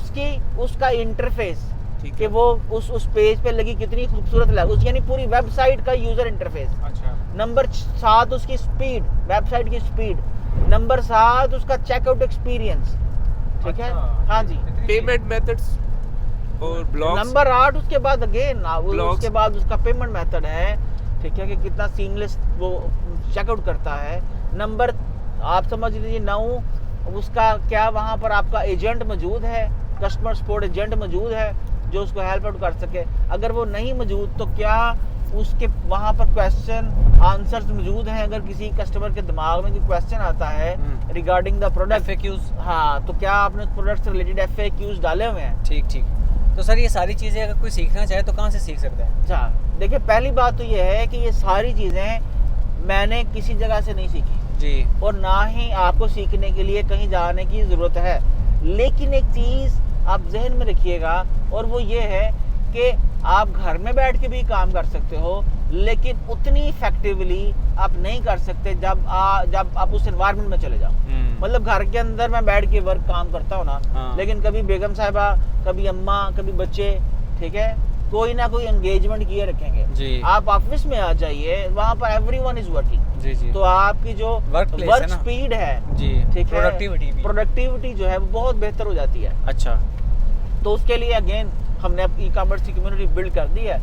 उसका इंटरफेस, कि वो उस पेज पे लगी कितनी खूबसूरत लगी, यानी पूरी वेबसाइट का यूजर इंटरफेस। अच्छा। नंबर 7 उसकी स्पीड, वेबसाइट की स्पीड। नंबर 7 उसका चेकआउट एक्सपीरियंस, ठीक है। हाँ जी, पेमेंट मेथड्स और ब्लॉग्स। नंबर 8 उसके बाद अगेन उसके बाद उसका पेमेंट मेथड है, ठीक है, कि कितना सीमलेस वो चेकआउट करता है। नंबर आप समझ लीजिए 9 उसका क्या वहाँ पर आपका एजेंट मौजूद है, कस्टमर सपोर्ट एजेंट मौजूद है जो उसको हेल्प आउट कर सके। अगर वो नहीं मौजूद तो क्या उसके वहाँ पर क्वेश्चन आंसर्स मौजूद हैं, अगर किसी कस्टमर के दिमाग में कोई क्वेश्चन आता है रिगार्डिंग द प्रोडक्ट, FAQs। हाँ, तो क्या आपने उस प्रोडक्ट से रिलेटेड FAQs डाले हुए हैं, ठीक। तो सर ये सारी चीज़ें अगर कोई सीखना चाहे तो कहाँ से सीख सकता है? अच्छा, देखिए पहली बात तो ये है कि ये सारी चीज़ें मैंने किसी जगह से नहीं सीखी जी। और ना ही आपको सीखने के लिए कहीं जाने की ज़रूरत है। लेकिन एक चीज़ आप जहन में रखिएगा और वो ये है कि आप घर में बैठ के भी काम कर सकते हो, लेकिन उतनी इफेक्टिवली आप नहीं कर सकते जब आप उस एनवायरनमेंट में चले जाओ। मतलब घर के अंदर मैं बैठ के वर्क काम करता हूँ ना, हाँ। लेकिन कभी बेगम साहिबा, कभी अम्मा, कभी बच्चे, ठीक है, कोई ना कोई एंगेजमेंट किए रखेंगे जी। आप ऑफिस में आ जाइए, वहाँ पर एवरीवन इज वर्किंग। जी जी। तो आपकी जो वर्क स्पीड है, जी, ठीक है, प्रोडक्टिविटी जो है वो बहुत बेहतर हो जाती है। अच्छा। तो उसके लिए अगेन हमने अब ई कॉमर्स की कम्युनिटी बिल्ड कर दी है।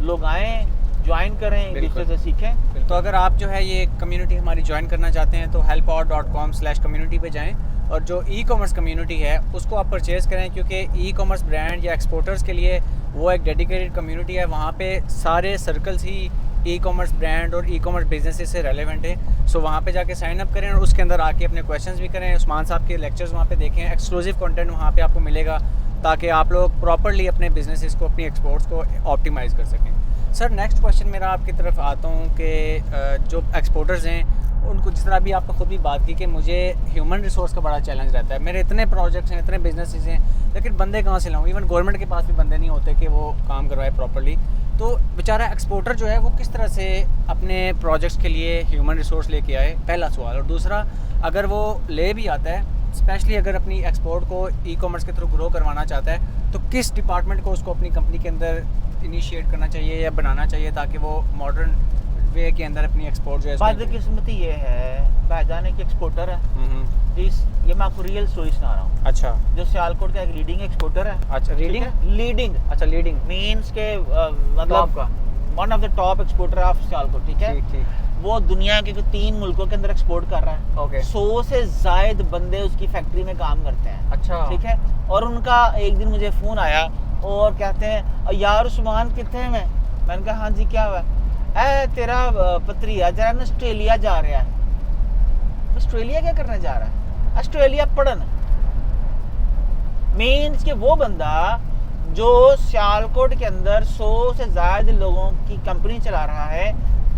लोग आएँ, ज्वाइन करें, एक दूसरे से सीखें। तो अगर आप जो है ये कम्युनिटी हमारी ज्वाइन करना चाहते हैं तो helpout.com/community पे जाएं और जो ई कॉमर्स कम्युनिटी है उसको आप परचेज़ करें, क्योंकि ई कॉमर्स ब्रांड या एक्सपोर्टर्स के लिए वो एक डेडिकेटेड कम्युनिटी है। वहाँ पे सारे सर्कल्स ही ई कॉमर्स ब्रांड और ई कॉमर्स बिजनेस से रेलेवेंट है। सो वहाँ पे जाके साइन अप करें और उसके अंदर आके अपने क्वेश्चंस भी करें। उस्मान साहब के लेक्चर्स वहाँ पे देखें, एक्सक्लूसिव कंटेंट वहाँ पे आपको मिलेगा ताकि आप लोग प्रॉपर्ली अपने बिजनेसेस को, अपनी एक्सपोर्ट्स को ऑप्टिमाइज़ कर सकें। सर नेक्स्ट क्वेश्चन मेरा आपकी तरफ आता हूँ कि जो एक्सपोर्टर्स हैं उनको, जिस तरह अभी आपने खुद भी बात की कि मुझे ह्यूमन रिसोर्स का बड़ा चैलेंज रहता है, मेरे इतने प्रोजेक्ट्स हैं, इतने बिजनेसेस हैं, लेकिन बंदे कहाँ से लाऊं? इवन गवर्नमेंट के पास भी बंदे नहीं होते कि वो काम करवाए प्रॉपर्ली। तो बेचारा एक्सपोर्टर जो है वो किस तरह से अपने प्रोजेक्ट्स के लिए ह्यूमन रिसोर्स लेके आए, पहला सवाल। और दूसरा, अगर वो ले भी आता है, स्पेशली अगर अपनी एक्सपोर्ट को ई कॉमर्स के थ्रू ग्रो करवाना चाहता है, तो किस डिपार्टमेंट को उसको अपनी कंपनी के अंदर इनिशिएट करना चाहिए या बनाना चाहिए ताकि वो मॉडर्न वे के अंदर अपनी एक्सपोर्ट जो है। बदकिस्मती ये है, भाईजान एक एक्सपोर्टर है। ये मैं आपको रियल स्टोरी सुना रहा हूँ। अच्छा। जो सियालकोट का एक लीडिंग एक्सपोर्टर है। अच्छा, लीडिंग। अच्छा, लीडिंग मींस के मतलब one of the top exporter of Sialkot, ठीक है। ठीक। वो दुनिया के 3 मुल्कों के अंदर एक्सपोर्ट कर रहा है। ओके। 100 से ज्यादा बंदे उसकी फैक्ट्री में काम करते हैं। अच्छा। ठीक है। और उनका एक दिन मुझे फोन आया और कहते हैं, यार उस्मान कितने में? मैंने कहा हाँ जी, क्या हुआ? तेरा पत्रिया जरा ना ऑस्ट्रेलिया जा रहा है। ऑस्ट्रेलिया क्या करने जा रहा है? ऑस्ट्रेलिया पढ़न। मीन्स कि वो बंदा जो सियालकोट के अंदर 100 से ज्यादा लोगों की कंपनी चला रहा है,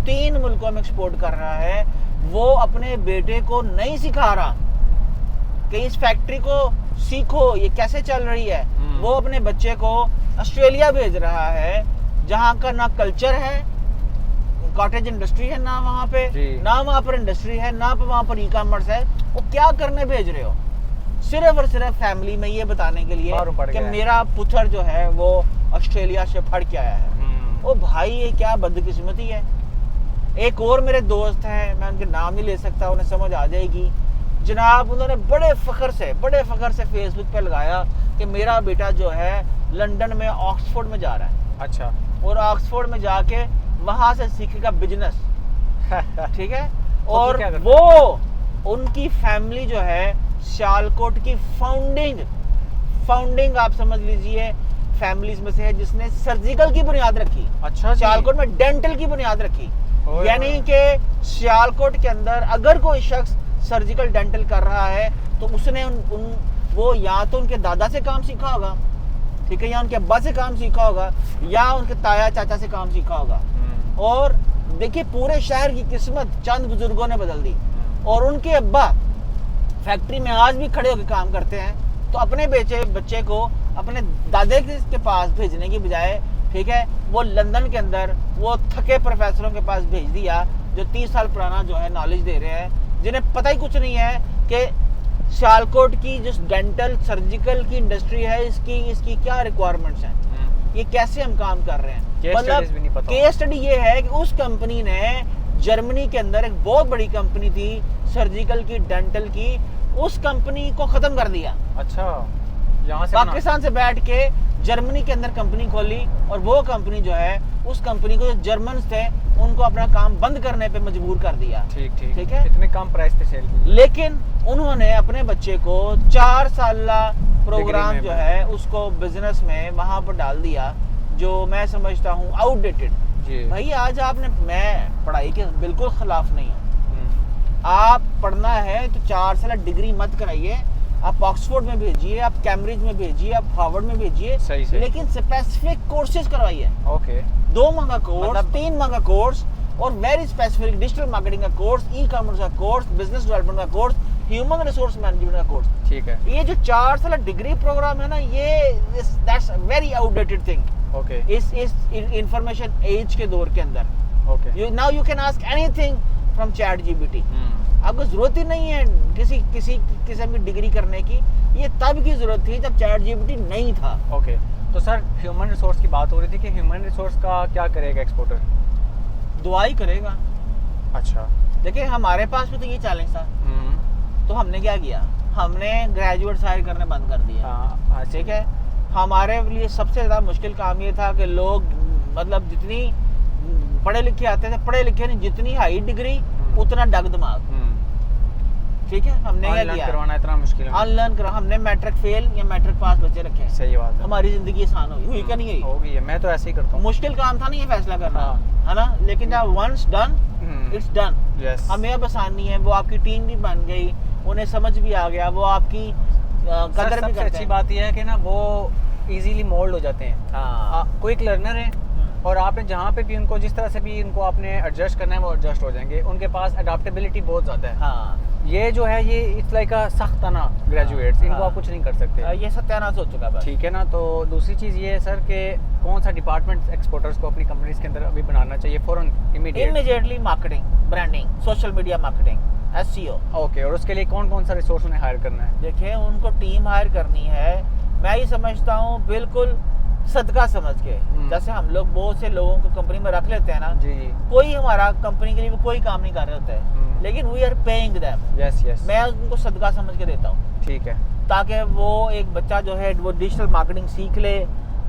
3 मुल्कों में एक्सपोर्ट कर रहा है, वो अपने बेटे को नहीं सिखा रहा कि इस फैक्ट्री को सीखो, ये कैसे चल रही है। वो अपने बच्चे को ऑस्ट्रेलिया भेज रहा है, जहाँ का ना कल्चर है, कॉटेज इंडस्ट्री है ना वहाँ पे, ना वहाँ पर इंडस्ट्री है, ना वहाँ पर ई कॉमर्स है। वो क्या करने भेज रहे हो? सिर्फ और सिर्फ फैमिली में ये बताने के लिए कि मेरा पुत्र जो है वो ऑस्ट्रेलिया से पढ़ के आया है। ओ भाई, ये क्या बदकिस्मती है। एक और मेरे दोस्त हैं, मैं उनके नाम नहीं ले सकता, उन्हें समझ आ जाएगी। जनाब, उन्होंने बड़े फख्र से फेसबुक पे लगाया कि मेरा बेटा जो है लंदन में ऑक्सफोर्ड में जा रहा है। अच्छा। और ऑक्सफोर्ड में जाके वहां से सीखेगा बिजनेस। ठीक है। और वो उनकी फैमिली जो है सियालकोट की फाउंडिंग आप समझ लीजिए फैमिलीज में से है, जिसने सर्जिकल की बुनियाद रखी। अच्छा। सियालकोट में डेंटल की बुनियाद रखी। यानी कि सियालकोट के अंदर अगर कोई शख्स सर्जिकल डेंटल कर रहा है तो उसने वो या तो उनके दादा से काम सीखा होगा, ठीक है, या उनके अब्बा से काम सीखा होगा, या उनके ताया चाचा से काम सीखा होगा। और देखिए, पूरे शहर की किस्मत चंद बुजुर्गों ने बदल दी। और उनके अब्बा फैक्ट्री में आज भी खड़े होकर काम करते हैं, तो अपने बच्चे को अपने दादे के पास भेजने की बजाय, ठीक है, वो लंदन के अंदर वो थके प्रोफेसरों के पास भेज दिया, जो 30 साल पुराना जो है नॉलेज दे रहे हैं, जिन्हें पता ही कुछ नहीं है कि सियालकोट की जो डेंटल सर्जिकल की इंडस्ट्री है, इसकी क्या रिक्वायरमेंट्स हैं, ये कैसे हम काम कर रहे हैं। मतलब केस स्टडी ये है कि उस कंपनी ने जर्मनी के अंदर एक बहुत बड़ी कंपनी थी सर्जिकल की, डेंटल की, उस कंपनी को खत्म कर दिया। अच्छा। यहाँ से पाकिस्तान से बैठ के जर्मनी के अंदर कंपनी खोली, और वो कंपनी जो है उस कंपनी को जो जर्मन थे उनको अपना काम बंद करने पे मजबूर कर दिया। ठीक है। इतने कम प्राइस पे सेल की। लेकिन उन्होंने अपने बच्चे को 4 साल प्रोग्राम जो है उसको बिजनेस में वहां पर डाल दिया, जो मैं समझता हूँ आउटडेटेड। भाई, आज आपने, मैं पढ़ाई के बिल्कुल खिलाफ नहीं हूँ, आप पढ़ना है तो 4 साल डिग्री मत कराइए, आप ऑक्सफोर्ड में भेजिए, आप कैम्ब्रिज में भेजिए, आप हार्वर्ड में भेजिए, सही से। लेकिन स्पेसिफिक कोर्सेज करवाइए। ओके 2 माह का कोर्स, मतलब- 3 माह का कोर्स और वेरी स्पेसिफिक डिजिटल मार्केटिंग का कोर्स, ई कॉमर्स का कोर्स, बिजनेस डेवलपमेंट का कोर्स, ह्यूमन रिसोर्स मैनेजमेंट का कोर्स। ठीक है। ये जो 4 साल डिग्री प्रोग्राम है ना, ये that's very outdated thing okay इस इंफॉर्मेशन एज के दौर के अंदर। Okay now you can ask anything from chat GPT. आपको जरूरत ही नहीं है किसी किस्म की डिग्री करने की। ये तब की जरूरत थी जब चैट जीपीटी नहीं था। ओके तो सर ह्यूमन रिसोर्स की बात हो रही थी कि ह्यूमन रिसोर्स का क्या करेगा एक्सपोर्टर? दुआई करेगा। अच्छा। देखिए हमारे पास भी तो ये चैलेंज था, तो हमने क्या किया, हमने ग्रेजुएट हायर करने बंद कर दिया। हाँ ठीक है, हमारे लिए सबसे ज़्यादा मुश्किल काम ये था कि लोग मतलब जितनी पढ़े लिखे आते थे, पढ़े लिखे नहीं, जितनी हाई डिग्री उतना डग दिमाग। ठीक है, हमने क्या अनलर्न किया, करवाना इतना मुश्किल है। अनलर्न करा। हमने मैट्रिक फेल या मैट्रिक पास बच्चे रखे हैं। सही बात है। हमारी ज़िंदगी आसान हुई क्या नहीं हुई? हो गई है, मैं तो ऐसे ही करता हूँ। मुश्किल काम था नहीं ये फैसला करना, हाँ। है ना, लेकिन जब once done it's done. Yes. हमें अब आसानी है, वो आपकी टीम भी बन गई, उन्हें समझ भी आ गया, वो आपकी कदर भी सबसे करते अच्छी हैं। बात यह है कि ना वो इजीली मोल्ड हो जाते हैं। हाँ। क्विक लर्नर है और आपने जहाँ पे भी उनको जिस तरह से भी इनको आपने एडजस्ट करना है वो एडजस्ट हो जाएंगे। उनके पास अडाप्टेबिलिटी बहुत ज़्यादा है। हाँ, ये जो है ये इट्स लाइक अ सख्ताना ग्रेजुएट्स, इनको हाँ। आप कुछ नहीं कर सकते। ये सत्यानाश हो चुका है। ठीक है ना। तो दूसरी चीज़ ये है सर कि कौन सा डिपार्टमेंट एक्सपोर्टर्स को अपनी कंपनीज के अंदर अभी बनाना चाहिए फ़ौरन immediate? Immediately marketing, branding, social media marketing, SEO. Okay, और उसके लिए कौन कौन सा रिसोर्स उन्हें हायर करना है? देखिए उनको टीम हायर करनी है। मैं ये समझता हूँ बिल्कुल सदका समझ के, जैसे हम लोग बहुत से लोगों को कंपनी में रख लेते हैं ना, जी जी। कोई हमारा कंपनी के लिए वो कोई काम नहीं कर रहे होते हैं, लेकिन we are paying them. Yes yes. मैं उनको सदका समझ के देता हूँ, ठीक है। ताकि वो एक बच्चा जो है वो डिजिटल मार्केटिंग सीख ले,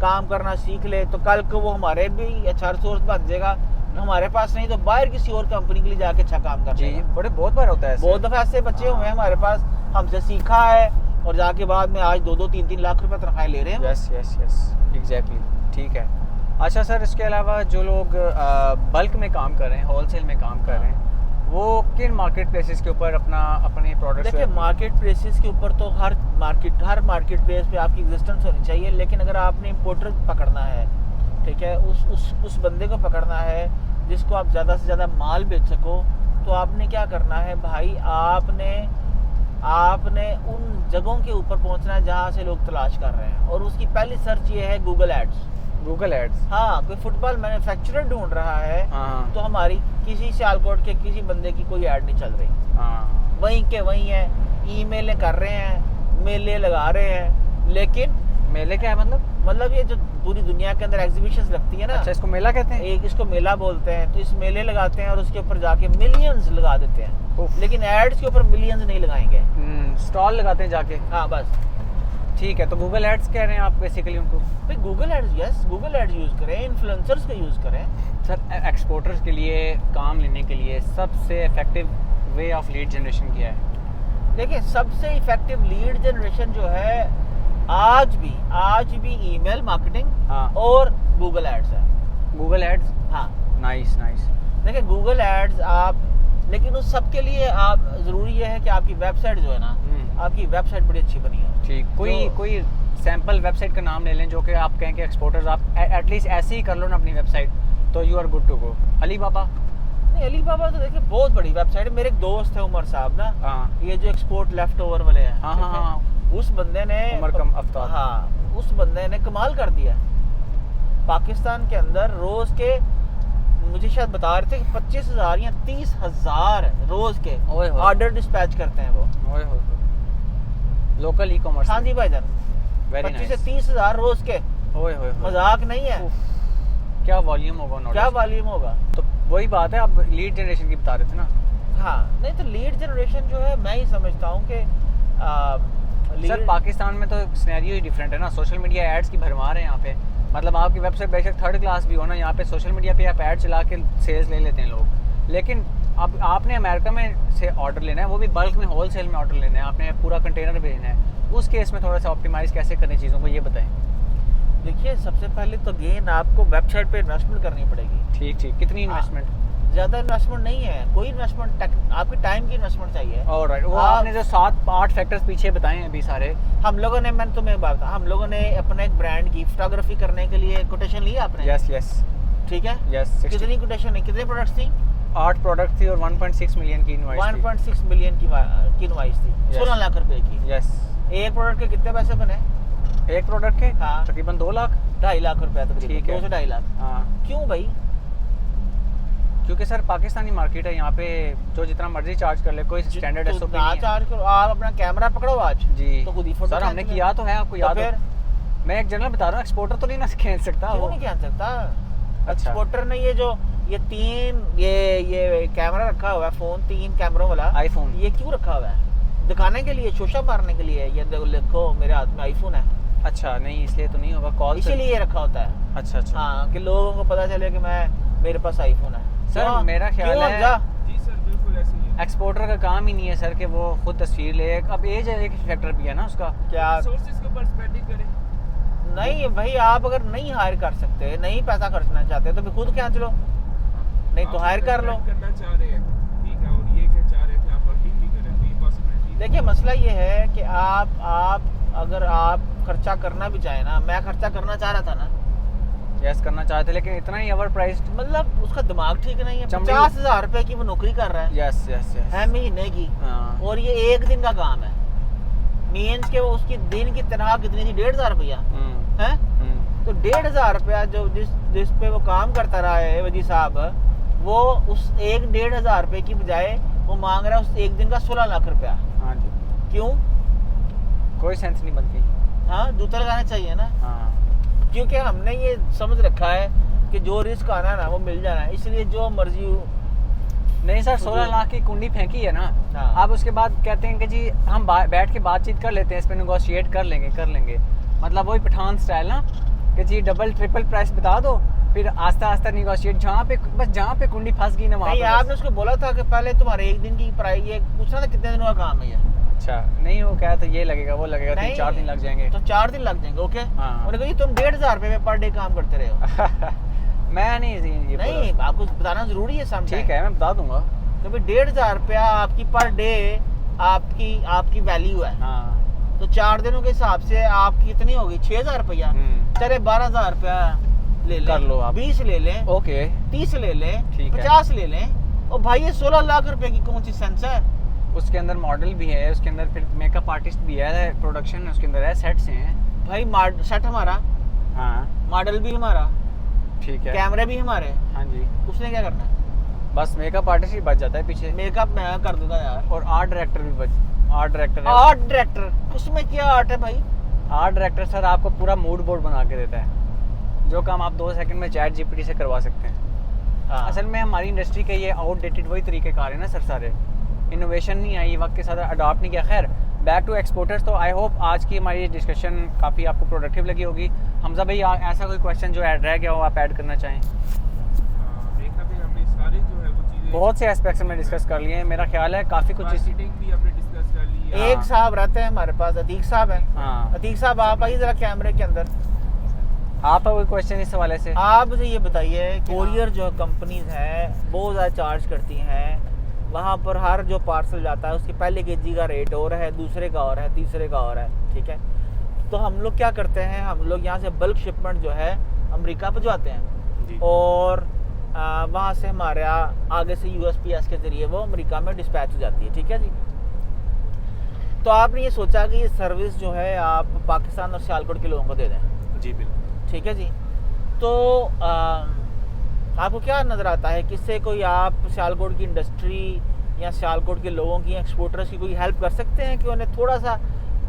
काम करना सीख ले, तो कल को वो हमारे भी अच्छा रिसोर्स बन जाएगा। हमारे पास नहीं तो बाहर किसी और कंपनी के लिए जाके अच्छा काम कर जी, लेगा। बहुत बार होता है ऐसे। बहुत दफ़ा ऐसे बच्चे हुए हैं हमारे पास, हमसे सीखा है और जाके बाद में आज 2-2, 3-3 लाख रुपए तनख्वाह ले रहे हैं। Yes yes yes exactly. ठीक है। अच्छा सर, इसके अलावा जो लोग बल्क में काम कर रहे हैं, होलसेल में काम कर रहे हैं, वो किन मार्केट प्लेसेस के ऊपर अपने प्रोडक्ट्स? देखिए मार्केट प्लेसेस के ऊपर तो हर मार्केट प्लेस पे आपकी एग्जिस्टेंस होनी चाहिए, लेकिन अगर आपने इम्पोर्टर पकड़ना है, ठीक है, उस बंदे को पकड़ना है जिसको आप ज़्यादा से ज़्यादा माल बेच सको, तो आपने क्या करना है भाई, आपने उन जगहों के ऊपर पहुंचना है जहां से लोग तलाश कर रहे हैं, और उसकी पहली सर्च ये है गूगल एड्स। Google ads. हाँ, कोई फुटबॉल मैन्युफैक्चरर ढूंढ रहा है, हाँ तो हमारी किसी सियालकोट के किसी बंदे की कोई ऐड नहीं चल रही, हाँ। वहीं के वहीं है, ईमेलें कर रहे हैं, मेले लगा रहे हैं, लेकिन मेले क्या है मतलब? ये जो पूरी दुनिया के अंदर एग्जीबिशंस लगती है ना, अच्छा, इसको मेला कहते हैं? एक इसको मेला बोलते हैं, तो इस मेले लगाते हैं और उसके ऊपर जाके मिलियंस लगा देते हैं, उफ। लेकिन एड्स के ऊपर मिलियंस नहीं लगाएंगे। स्टॉल लगाते हैं जाके। हाँ बस। ठीक है, तो गूगल एड्स कह रहे हैं आप बेसिकली उनको? भाई Google ads, yes Google ads use करें, इन्फ्लुएंसर्स का यूज़ करें। सर, एक्सपोर्टर्स के लिए काम लेने के लिए सबसे effective way of lead generation क्या है? देखिए सबसे इफेक्टिव लीड जनरेशन जो है आज भी ईमेल मार्केटिंग हाँ। और गूगल एड्स है। Google ads. हाँ, नाइस नाइस। देखिए गूगल एड्स आप, लेकिन उस सब के लिए आप ज़रूरी ये है कि आपकी वेबसाइट जो है ना, आपकी वेबसाइट बड़ी अच्छी बनी है। ठीक, कोई सैंपल वेबसाइट का नाम ले लें जो कि आप कहें कि एक्सपोर्टर्स आप एटलीस्ट ऐसे ही कर लो ना अपनी वेबसाइट, तो you are good to go. Alibaba? नहीं, अलीबाबा तो देखिए बहुत बड़ी वेबसाइट है। मेरे एक दोस्त है उमर साहब ना, हाँ ये जो एक्सपोर्ट लेफ्ट ओवर वाले हैं, हाँ ठीक हाँ है? हाँ। उस बंदे ने उमर कम अफ्ताब। हाँ, उस बंदे ने कमाल कर दिया। पाकिस्तान के अंदर रोज के, मुझे शायद बता रहे थे कि 25,000 या 30,000 रोज के ओए होए। ऑर्डर डिस्पैच करते हैं वो। ओए होए। Local e commerce. हाँ जी भाईजान, वेरी 25 से नाइस। 30,000 रोज के, ओए होए। मजाक नहीं है। क्या वॉल्यूम होगा उन्होंने? क्या वॉल्यूम होगा। तो वही बात है, आप लीड जनरेशन की बता रहे थे ना? हाँ, नहीं तो लीड जनरेशन जो है मैं ही समझता हूँ कि सर पाकिस्तान में तो सिनेरियो ही डिफरेंट है ना, सोशल मीडिया एड्स की भरमार है यहाँ पे। मतलब आपकी वेबसाइट बेशक थर्ड क्लास भी हो ना, यहाँ पे सोशल मीडिया पे आप ऐड चला के सेल्स ले लेते हैं लोग। लेकिन अब आपने अमेरिका में से ऑर्डर लेना है, वो भी बल्क में होलसेल में ऑर्डर लेना है, आपने पूरा कंटेनर भेजना है, उस केस में थोड़ा सा ऑप्टिमाइज़ कैसे करनी चीज़ों को, ये बताएं। देखिए सबसे पहले तो गेन आपको वेबसाइट पे इन्वेस्टमेंट करनी पड़ेगी। ठीक, कितनी इन्वेस्टमेंट? ज़्यादा इन्वेस्टमेंट नहीं है, कोई इन्वेस्टमेंट, आपके टाइम की इन्वेस्टमेंट चाहिए। ऑलराइट, वो आप- आपने जो 7-8 फैक्टर्स पीछे बताए हैं अभी सारे, हम लोगों ने, मैंने तुम्हें बात बताया, हम लोगों ने अपने एक ब्रांड की फोटोग्राफी करने के लिए कोटेशन ली आपने? यस यस ठीक है। यस, कितनी कोटेशन है, कितने प्रोडक्ट्स थी? 8 प्रोडक्ट थी और 1.6 मिलियन की इनवॉइस 1.6 मिलियन की इनवॉइस थी, Yes. 16 लाख रुपए की। यस। एक प्रोडक्ट के कितने पैसे बने? एक प्रोडक्ट के हाँ। तकरीबन 2 लाख। 2.5 लाख रुपया तकरीबन, ठीक है। 2 से 2.5 लाख। हाँ, क्यों भाई? क्योंकि सर पाकिस्तानी मार्केट है, यहाँ पे जो जितना मर्जी चार्ज कर ले, कोई स्टैंडर्ड तो एसओपी ना नहीं है। चार्ज करो, आप अपना कैमरा पकड़ो आज जी तो खुद ही फोटो सर, हमने खींच लो। किया तो है, आपको तो याद फिर हो। मैं एक जनरल बता रहा हूँ, एक्सपोर्टर तो नहीं ना खींच सकता क्यों वो। नहीं कह सकता? अच्छा। एक्सपोर्टर ने ये जो ये कैमरा रखा हुआ है, फोन 3 कैमरों वाला आईफोन। ये क्यों रखा हुआ है? दिखाने के लिए, शोशा मारने के लिए। ये देखो मेरे हाथ में आईफोन है, अच्छा, नहीं इसलिए तो नहीं होगा, कॉल से। इसीलिए ये रखा होता है। अच्छा अच्छा। हाँ, कि लोगों को पता चले कि मेरे पास आईफोन है। सर, क्यों? मेरा ख्याल क्यों है- हमजा? जी सर, बिल्कुल ऐसे ही है। एक्सपोर्टर का काम ही नहीं है सर कि वो खुद तस्वीर ले। अब एज एक फैक्टर भी है ना उसका। क्या रिसोर्सेज के ऊपर स्पेंडिंग करें। नहीं भाई, आप अगर नहीं हायर कर सकते, नहीं पैसा खर्चना चाहते तो फिर खुद खींच लो, नहीं तो आप हायर कर लो। investment करना चाह रहे हैं, ठीक है, और ये क्या चाह रहे थे आप वर्किंग भी करें, तो ये पॉसिबिलिटी। देखिए मसला ये है कि आप अगर आप खर्चा करना भी चाहें ना, मैं खर्चा करना चाह रहा था ना, यस करना चाहते, लेकिन इतना ही ओवर प्राइस्ड। मतलब उसका दिमाग ठीक नहीं है। चमड़ी- 50,000 रुपए की वो नौकरी कर रहा है, यस यस यस। है महीने की, हाँ। और ये एक दिन का काम है। मीन्स के वो उसकी दिन की तनख्वाह कितनी थी? 1,500 रुपया है। तो 1,500 रुपया जो जिस पे वो काम करता रहा है वजी साहब, वो उस 1,500 रुपए की बजाय वो मांग रहा है उस एक दिन का 16 लाख रुपया। हाँ जी, क्यों? कोई सेंस नहीं बनती। हाँ, जूता लगाना चाहिए ना, हाँ। क्योंकि हमने ये समझ रखा है कि जो रिस्क आना है ना वो मिल जाना है, इसलिए जो मर्जी हो। नहीं सर, 16 लाख की कुंडी फेंकी है ना। हाँ। आप उसके बाद कहते हैं कि जी हम बैठ के बातचीत कर लेते हैं, इस पे नेगोशिएट कर लेंगे। मतलब वही पठान स्टाइल ना, कि जी डबल ट्रिपल प्राइस बता दो, फिर आस्ता आस्ता नेगोशिएट, जहाँ पे कुंडी फंस गई ना वहाँ नहीं, पे आपने उसको बोला था कि पहले तुम्हारे एक दिन की प्राइस, ये पूछना था कितने दिनों का काम है ये। अच्छा, नहीं वो क्या था, ये लगेगा वो लगेगा, नहीं, 3-4 दिन लग जाएंगे। तो 4 दिन लग जाएंगे। ओके। हाँ। उन्होंने कहा जी तुम 1,500 रुपए में पर डे काम करते रहे हो। मैं नहीं ये नहीं, आपको बताना जरूरी है समझ। ठीक है, मैं बता दूंगा। तो भाई 1,500 रुपया आपकी पर डे आपकी वैल्यू है। हाँ। तो 4 दिनों के हिसाब से आपकी कितनी होगी? 6,000 रुपया। चले 12,000 रुपया ले लें, कर लो आप। 20 ले लें, ओके। 30 ले लें, ठीक है। 50 ले लें, और भाई ये 16 लाख रुपए की कौन सी सेंस है? उसके अंदर मॉडल भी है, उसके अंदर फिर मेकअप आर्टिस्ट भी है, प्रोडक्शन उसके अंदर है, सेट्स हैं। भाई सेट हमारा, हाँ मॉडल भी हमारा, ठीक है। कैमरे भी हमारे, हाँ जी, उसने क्या करना है? बस मेकअप आर्टिस्ट ही बच जाता है पीछे, मेकअप मैं कर दूंगा यार। और आर्ट डायरेक्टर भी आर्ट डायरेक्टर है। आर्ट डायरेक्टर, उसमें क्या आर्ट है भाई? आर्ट डायरेक्टर सर आपको पूरा मूड बोर्ड बना के देता है, जो काम आप 2 सेकंड में चैट जीपीटी से करवा सकते हैं। हाँ। असल में हमारी इंडस्ट्री के ये आउटडेटेड वही तरीके कार है ना सर, सारे इनोवेशन नहीं आई, वक्त के साथ अडॉप्ट नहीं किया। खैर, बैक टू एक्सपोर्टर्स। तो आई होप आज की हमारी डिस्कशन काफ़ी आपको प्रोडक्टिव लगी होगी। हमजा भाई, ऐसा कोई क्वेश्चन जो ऐड रह गया हो आप ऐड करना चाहें? देखा फिर हमने सारे जो है वो चीजें, बहुत से एस्पेक्ट्स हमने डिस्कस कर लिए हैं, मेरा ख्याल है काफ़ी कुछ मार्केटिंग भी हमने डिस्कस कर ली है। एक साहब रहते हैं हमारे पास, अतीक साहब हैं। हाँ, अतीक साहब आप आइए जरा कैमरे के अंदर। आप कोई क्वेश्चन इस हवाले से? आप मुझे ये बताइए, कोरियर जो कंपनीज हैं बहुत ज़्यादा चार्ज करती हैं, वहाँ पर हर जो पार्सल जाता है उसके पहले केजी का रेट और है, दूसरे का और है, तीसरे का और है, ठीक है। तो हम लोग क्या करते हैं, हम लोग यहाँ से बल्क शिपमेंट जो है अमेरिका भिजवाते हैं, और वहाँ से हमारे आगे से USPS के ज़रिए वो अमेरिका में डिस्पैच हो जाती है, ठीक है जी। तो आपने ये सोचा कि ये सर्विस जो है आप पाकिस्तान और सियालकोट के लोगों को दे दें, जी बिल्कुल। ठीक है जी। तो आपको क्या नज़र आता है, किससे कोई आप सियालकोट की इंडस्ट्री या सियालकोट के लोगों की, एक्सपोर्टर्स की कोई हेल्प कर सकते हैं कि उन्हें थोड़ा सा,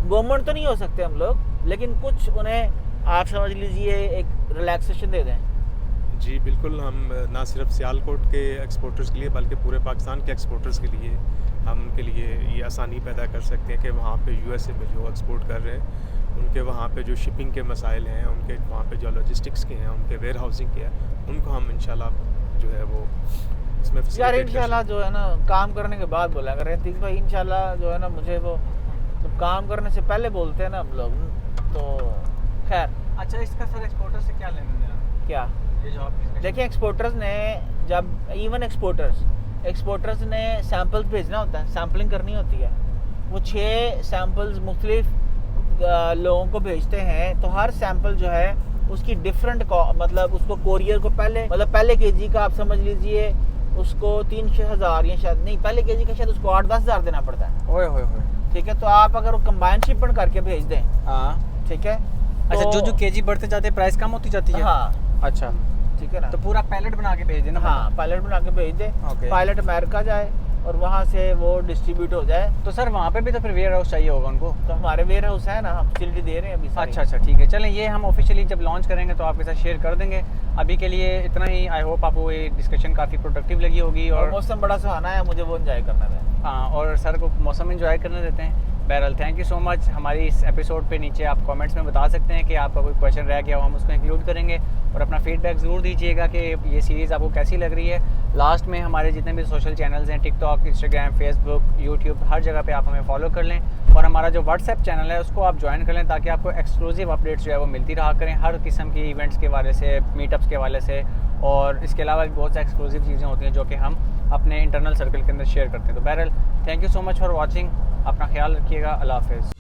गवर्नमेंट तो नहीं हो सकते हम लोग, लेकिन कुछ उन्हें आप समझ लीजिए एक रिलैक्सेशन दे दें? जी बिल्कुल, हम ना सिर्फ सियालकोट के एक्सपोर्टर्स के लिए बल्कि पूरे पाकिस्तान के एक्सपोर्टर्स के लिए हम उनके लिए ये आसानी पैदा कर सकते हैं कि वहाँ पे USA में जो एक्सपोर्ट कर रहे हैं उनके वहाँ पे जो शिपिंग के मसाइल हैं, उनके वहाँ पे जो लॉजिस्टिक्स के हैं, उनके वेयर हाउसिंग के हैं, उनको हम इंशाल्लाह जो है वो इसमें यार facilitate कर इंशाल्लाह जो है ना, काम करने के बाद बोला करें अतीक भाई, इंशाल्लाह जो है ना, मुझे वो जब काम करने से पहले बोलते हैं ना हम लोग, तो खैर अच्छा, इसका सर एक्सपोर्टर से क्या लेना देना? क्या ये जो आप देखिए, एक्सपोर्टर्स ने जब इवन एक्सपोर्टर्स ने सैम्पल्स भेजना होता है, सैम्पलिंग करनी होती है, वो 6 सैम्पल्स मुख्तलिफ लोगों को भेजते हैं, तो हर सैम्पल जो है उसकी डिफरेंट मतलब उसको कोरियर को पहले केजी का आप समझ लीजिए उसको 3,000 या शायद नहीं, पहले केजी का शायद उसको 8-10 हज़ार देना पड़ता है। ओए होए होए। ठीक है, तो आप अगर वो कंबाइन शिपमेंट करके भेज दें, हाँ ठीक है, अच्छा, तो- जो केजी बढ़ते जाते प्राइस कम होती जाती है। हाँ अच्छा, ठीक है ना, तो पूरा पैलेट बना के भेज देना। हाँ पायलट बना के भेज दे, ओके। पायलट अमेरिका जाए और वहाँ से वो डिस्ट्रीब्यूट हो जाए। तो सर वहाँ पे भी तो फिर वेयर हाउस चाहिए होगा उनको। तो हमारे वेयर हाउस है ना, हम फैसिलिटी दे रहे हैं अभी सारी। अच्छा, ठीक है, चलें ये हम ऑफिशियली जब लॉन्च करेंगे तो आपके साथ शेयर कर देंगे। अभी के लिए इतना ही। आई होप आपको ये डिस्कशन काफ़ी प्रोडक्टिव लगी होगी और और मौसम बड़ा सुहाना है, मुझे वो एंजॉय करना है। हाँ, और सर को मौसम एंजॉय करने देते हैं। बहरहाल थैंक यू सो मच। हमारी इस एपिसोड पे नीचे आप कमेंट्स में बता सकते हैं कि आपका कोई क्वेश्चन रह गया हो, हम उसको इंक्लूड करेंगे और अपना फीडबैक ज़रूर दीजिएगा कि ये सीरीज़ आपको कैसी लग रही है। लास्ट में हमारे जितने भी सोशल चैनल्स हैं, टिकटॉक, इंस्टाग्राम, फेसबुक, यूट्यूब, हर जगह पे आप हमें फॉलो कर लें और हमारा जो व्हाट्सएप चैनल है उसको आप ज्वाइन कर लें ताकि आपको एक्सक्लूसिव अपडेट्स जो है वो मिलती रहा करें हर किस्म की इवेंट्स के वाले से, मीटअप्स के वाले से, और इसके अलावा भी बहुत सी एक्सक्लूसिव चीज़ें होती हैं जो कि हम अपने इंटरनल सर्कल के अंदर शेयर करते हैं। तो बहरहाल thank you so much for watching. अपना ख्याल रखिएगा। अल्लाह हाफ़िज़।